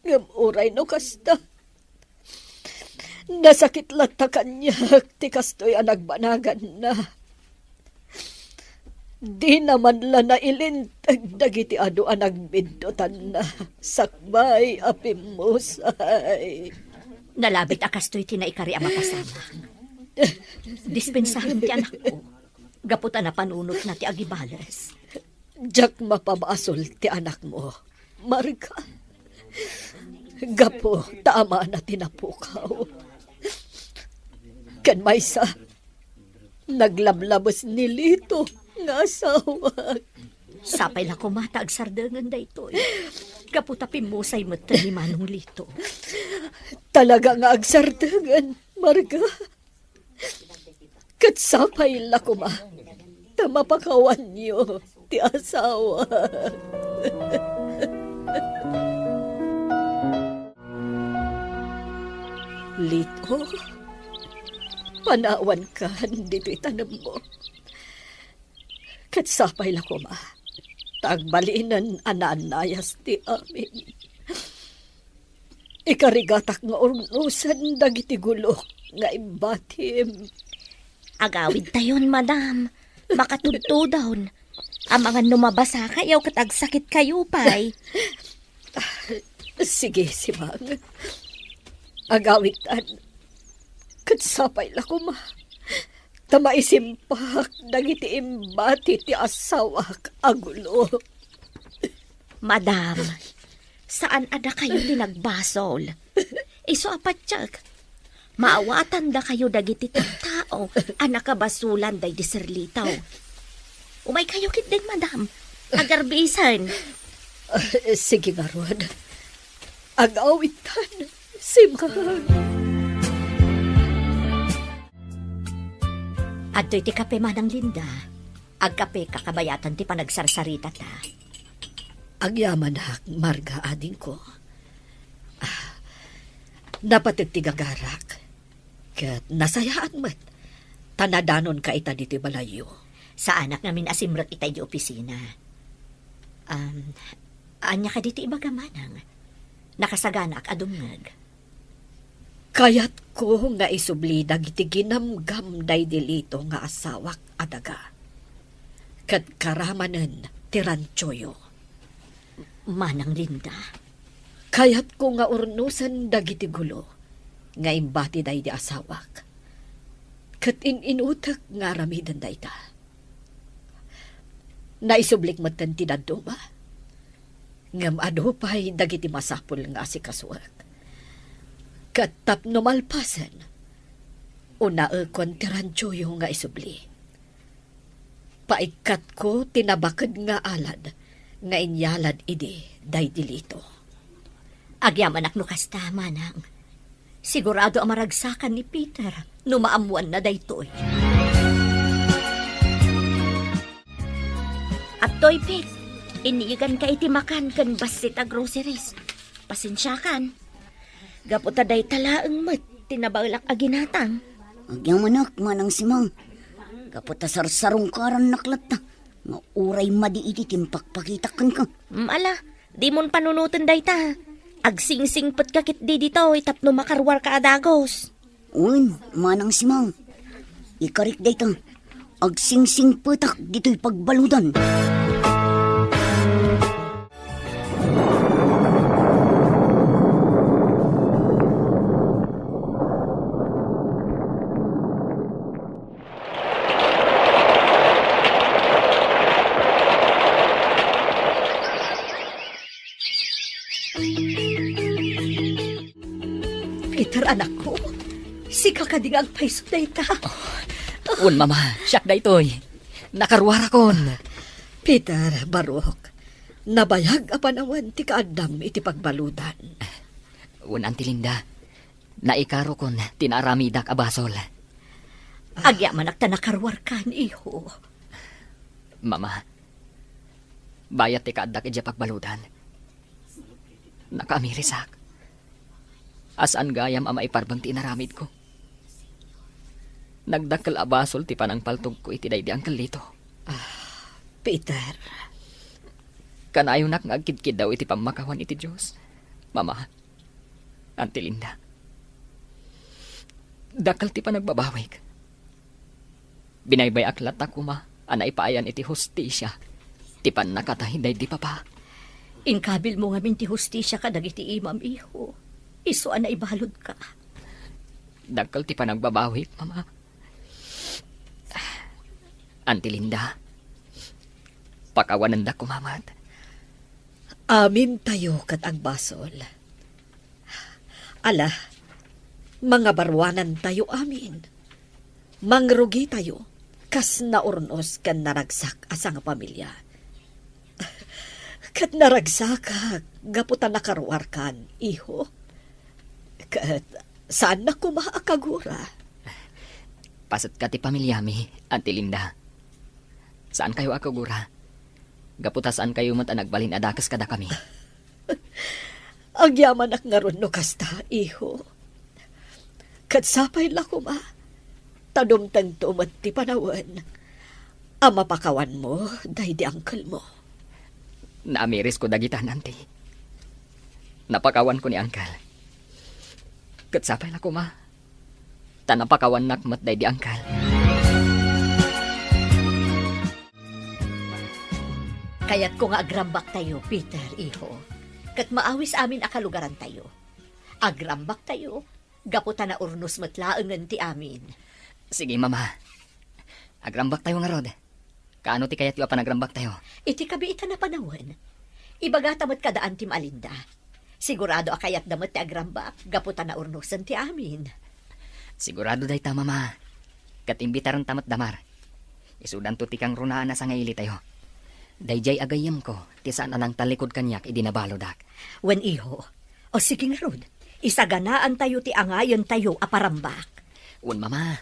Ngamuray no kasta. Nasakit lata kanya ti kastoy ang nagbanagan na. Di naman la nailintag dagiti ado ang nagbindotan na. Sakbay apimusay. Nalabit akastoy tinaikari ang mapasama. Dispensarom ti anak ko. Gaputan na panunot na ti agibalas. Diyak mapabasol ti anak mo. Marga. Gapo, tama na tinapukaw. Kan maysa, naglablabos ni Lito nga asawa. Sapay la kumata ag sardangan da ito. Kaputapin mo sa'y mata ni Manong Lito. Talaga nga agsardangan, Marga. Kat sapay la kuma, tamapakawan niyo ti asawa. Lito, panawan ka, dito itanam mo. Katsapay la kuma, tagbalinan ananayas ti amin. Ikarigatak nga urnusan dagiti gulok nga imbatim. Agawid tayon, madam. Makatudtudon. Ang mga numabasa kayaw katagsakit kayo, pay. Sige, si Mang. Agawitan. Katsapay la kuma. Tamaisimpak dagiti imbati ti asawak agulo. Madam, saan ada kayo tinagbasol? Iso apatsak. Maawatan da kayo dagiti tao ang nakabasulan day di Sir Litaw. Umay kayo kit din, madam. Agarbisan. Sige nga, Rod. Agawitan. Si Mang. Adto'y ti kape, Manang Linda. Agkape kakabayatan ti panagsarsarita ta. Agyaman hak, Marga, ading ko. Dapat tigagarak. Kat nasayaan mat. Tanadanon ka ita dito balayo. Sa anak namin asimrot itay di opisina. Anya ka dito ibaga, Manang. Nakasaganak adungag. Kayat ko nga isubli dagiti ginamgam day dilito nga asawak adaga. Kat karamanen tiranchoyo. Manang Linda. Kayat ko nga urnusan dagiti gulo. nga imbati day di asawak. Kat inutak nga ramidan day ta. Naisublik matan tinadto ba? Ngam ado pa'y dagiti masapul nga si kasuak. Kat tapno malpasan, una kontirancho yung nga isubli. Paikat ko tinabakad nga alad, nga inyalad idi day dilito. Agyaman ak no kasta, manang. Sigurado ang maragsakan ni Peter no maamuan na daytoy. At toy, Pete, iniigan ka iti makan kan basit a groceries. Pasensyakan. Gaputa day talaang mat, tinabalak a ginatang. Agyang manak, manang simang. Kaputa sarsarong karan naklat ta. Nga uray madi iti timpakpakitakan ka. Ala, di mon panunutan day ta. Agsingsing pat kakit di dito, itapno makarwar ka adagos. Un, manang simang. Ikarik day ta. Agsingsing petak dito'y pagbaludan. Peter, anak ko. Si kakadingang paiso dayta. Un, mama, siyak daytoy. Nakarwara kon. Peter, Barok, nabayag a panawan ti kaadam iti pagbaludan. Un, Auntie Linda. Naikaro kon, tinaramidak abasol. Agyaman ak tanakarwar kan, iho. Mama, bayat ti kaadak iti pagbaludan. Nakamirisak. Asaan gayam ama iparbang tinaramid ko. Nagdakkel abasol ti panang paltog ko iti day di ang kalito. Peter, Kanayonak nga agkidkid daw iti pamakawan iti Diyos. Mama, Auntie Linda. Dakal ti panagbabawig. Binaybay aklat ako ma, anay paayan iti hostisya. Ti pan nakatahinday di papa. Inkabil mo nga minti hustisya ka dagiti imam, iho. Iso na ibalod ka. Dakal ti panagbabawig, mama. Auntie Linda, pakawanan da kumamat. amin tayo kat agbasol. Ala, mga barwanan tayo amin. Mangrugi tayo, kas naurnos kan naragsak asang pamilya. Kat naragsak, gaputan nakarwar kan, iho. Kat saan na kumaakagura? Pasat ka ti pamilyami, Auntie Linda. Saan kayo akagura? Gaputa saan kayo mat nagbalin adakas kada kami. Ang yaman ak nga ron no kasta, iho. Kat sapay lako ma, tadumtang tumat ti panawan. Ang mapakawan mo, dahi di angkal mo. Naamiris ko dagitan, Auntie. Napakawan ko ni Angkal. Kat sapay lako ma, tanapakawan nakmat dahi di Angkal. Kaya't ko nga agrambak tayo, Peter, iho. Kat maawis amin akalugaran tayo. Agrambak tayo, gaputa na urnos matlaangan ti amin. Sige, mama. Agrambak tayo nga rod. Kaano ti kayat yu panagrambak tayo? Iti kabiita na panawan. Ibaga tamat kadaan ti Malinda. Sigurado akayat damat ti agrambak, gaputa na urnosan ti amin. Sigurado day ta, mama. Kat imbitaran tamat damar. Isudan to ti kang runaan na sa ngaili tayo. Dayjay agayam ko, ti saan anang talikod kanyak idinabalodak. Wen iho, o sige nga rod, isaganaan tayo ti angayon tayo aparambak. Un, mama.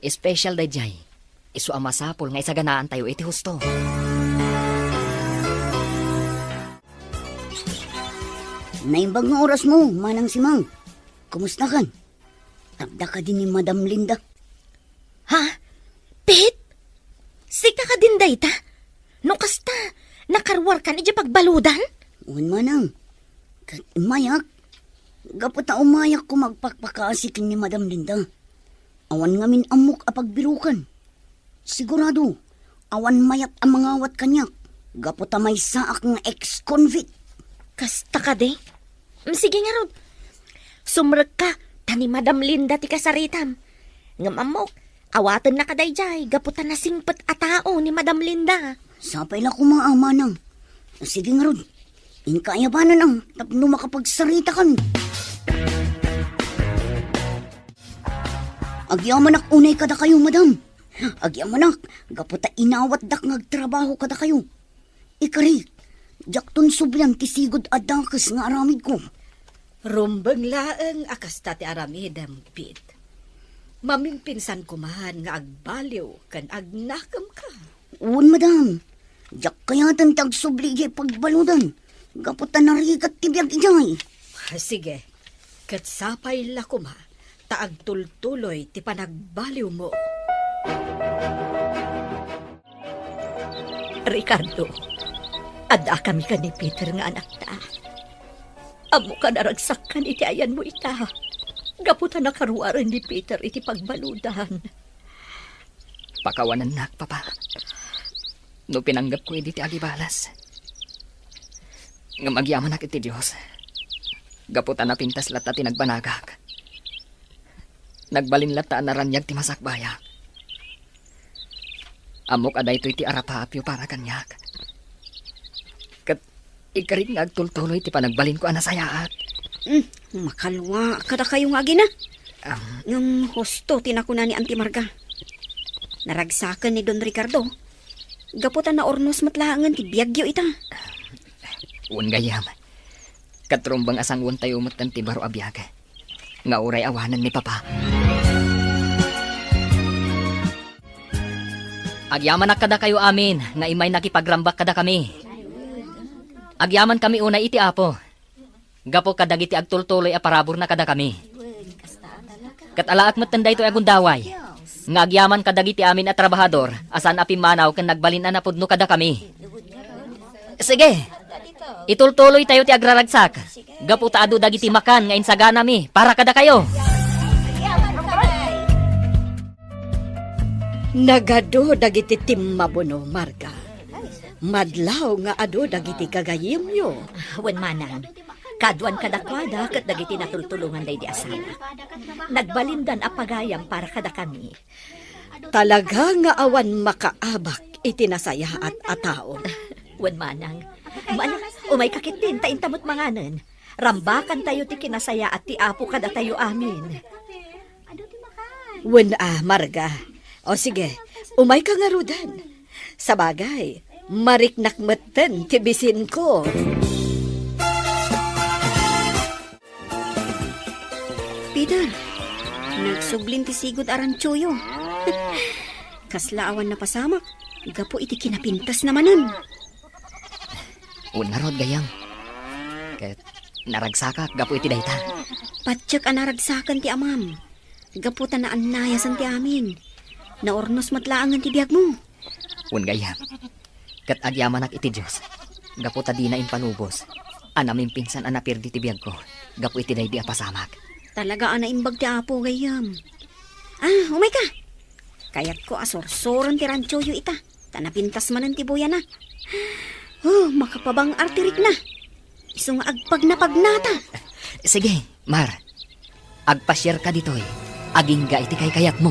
Special dayjay. Isu amasapol nga isaganaan tayo iti husto. Naimbag nga oras mo, manang simang. Kumusta kan? Tagda ka din ni Madam Linda. Ha? Pete? Sika ka din day ta? No kasta, nakarwar ka ni di pagbaludan? Un manang. Mayak. Gaputa umayak ko magpakpakaasikin ni Madam Linda. Awan ngamin amok apagbirukan. Sigurado, awan mayat ang mga awat kanyak. Gaputa may saak nga ex-convict. Kasta ka de? Sige nga Rod. Sumrag ka, ta ni Madam Linda ti kasaritam. Ngam amok, awatan na kadayjay, gaputan na singpet a tao ni Madam Linda. Sapay la kumaama nang. Sige nga rod. Inkayabanan ang tapno makapagsarita kami. Agyaman ak unay kada kayo, madam. Agyaman ak, gaputa inawat dak ngagtrabaho kada kayo. Ikari, jakton subyan tisigod adakas nga aramid ko. Rumbang laeng akas ti aramidam, Pit. Mamimpinsan ko man nga agbaliw kan agnakam ka. Uwan, madam. Jak kayatan tagsublige pagbaludan. Gaputa narigat tibiyag ijay. Sige, katsapay lakuma, taag tultuloy ti panagbaliw mo. Ricardo, ada kami ka ni Peter nga anak ta. Amo ka naragsak ka iti ayan mo ita. Gaputan na karuaran ni Peter iti pagbaludan. Pakawanan nak, papa. No pinanggap ko iti agibalas. Nga magyaman nak iti Diyos. Gaputan na pintas lata ti nagbanagak. Nagbalin lata na ranyag ti masakbaya. Amok aday to iti arapapyo para kanyak. Kat ikarit nga agtultuloy ti panagbalin ko anasayaat. Makalwa kada kayong agi na. Ngam hosto tinakuna ni Auntie Marga. Naragsakan ni Don Ricardo. Gaputan na ornos matlaangan ti biyagyo ita. Un gayam. Katrumbang asang un tayo umatan ti baro abiyag. Nga uray awanan ni papa. Agyaman na kada kayo amin, nga imay nakipagrambak kada kami. Agyaman kami unay iti apo. Gapo kadagiti agtultuloy a parabor na kada kami. Katalaak matanda ito agundaway. Nga agyaman kadagiti amin at trabahador, asan apimanaw kan nagbalin na napudno kada kami. Sige, itultuloy tayo ti agraragsak. Gapo taado dagiti makan nga insagana mi, para kada kayo. Nagado dagiti timmabuno, Marga. Madlaw nga ado dagiti kagayimyo. Wen manang, kaduan kadakwada kat dagiti natultulungan day di asana. Nagbalindan a pagayam para kada kami. Talaga nga awan makaabak itinasaya at atao. Wen manang, umay kakitin ta intamot manganen. Rambakan tayo ti kinasaya at ti apo kada tayo amin. Wen Marga. O sige, umay ka nga rudan. Sa bagay, mariknak meten tibisin ko. Peter, nagsublin ti sigod aranchuyo. Kaslaawan na pasamak. Gapo iti kinapintas namanan. Un narod gayam. Ket naragsaka gapo iti dayta. Patsak anaragsakan ti amam. Gaputan na anayasan ti amin. Naornos matlaangan ti biyag mo. Un gayam. Ket agyaman ak iti Diyos. Gapo ta di na impanubos. Anaming pinsan anapirdi ti biyag ko. Gapo iti day di apasamak. Talaga anaimbag ti apo gayam. Umay ka. Kayat ko asorsoran ti ranchoyo ita. Tanapintas manan ti buya na. Makapabang artirik na. Isong agpag na pagnata. Sige, Mar. Agpasyar ka ditoy. Aging ga iti kay kayat mo.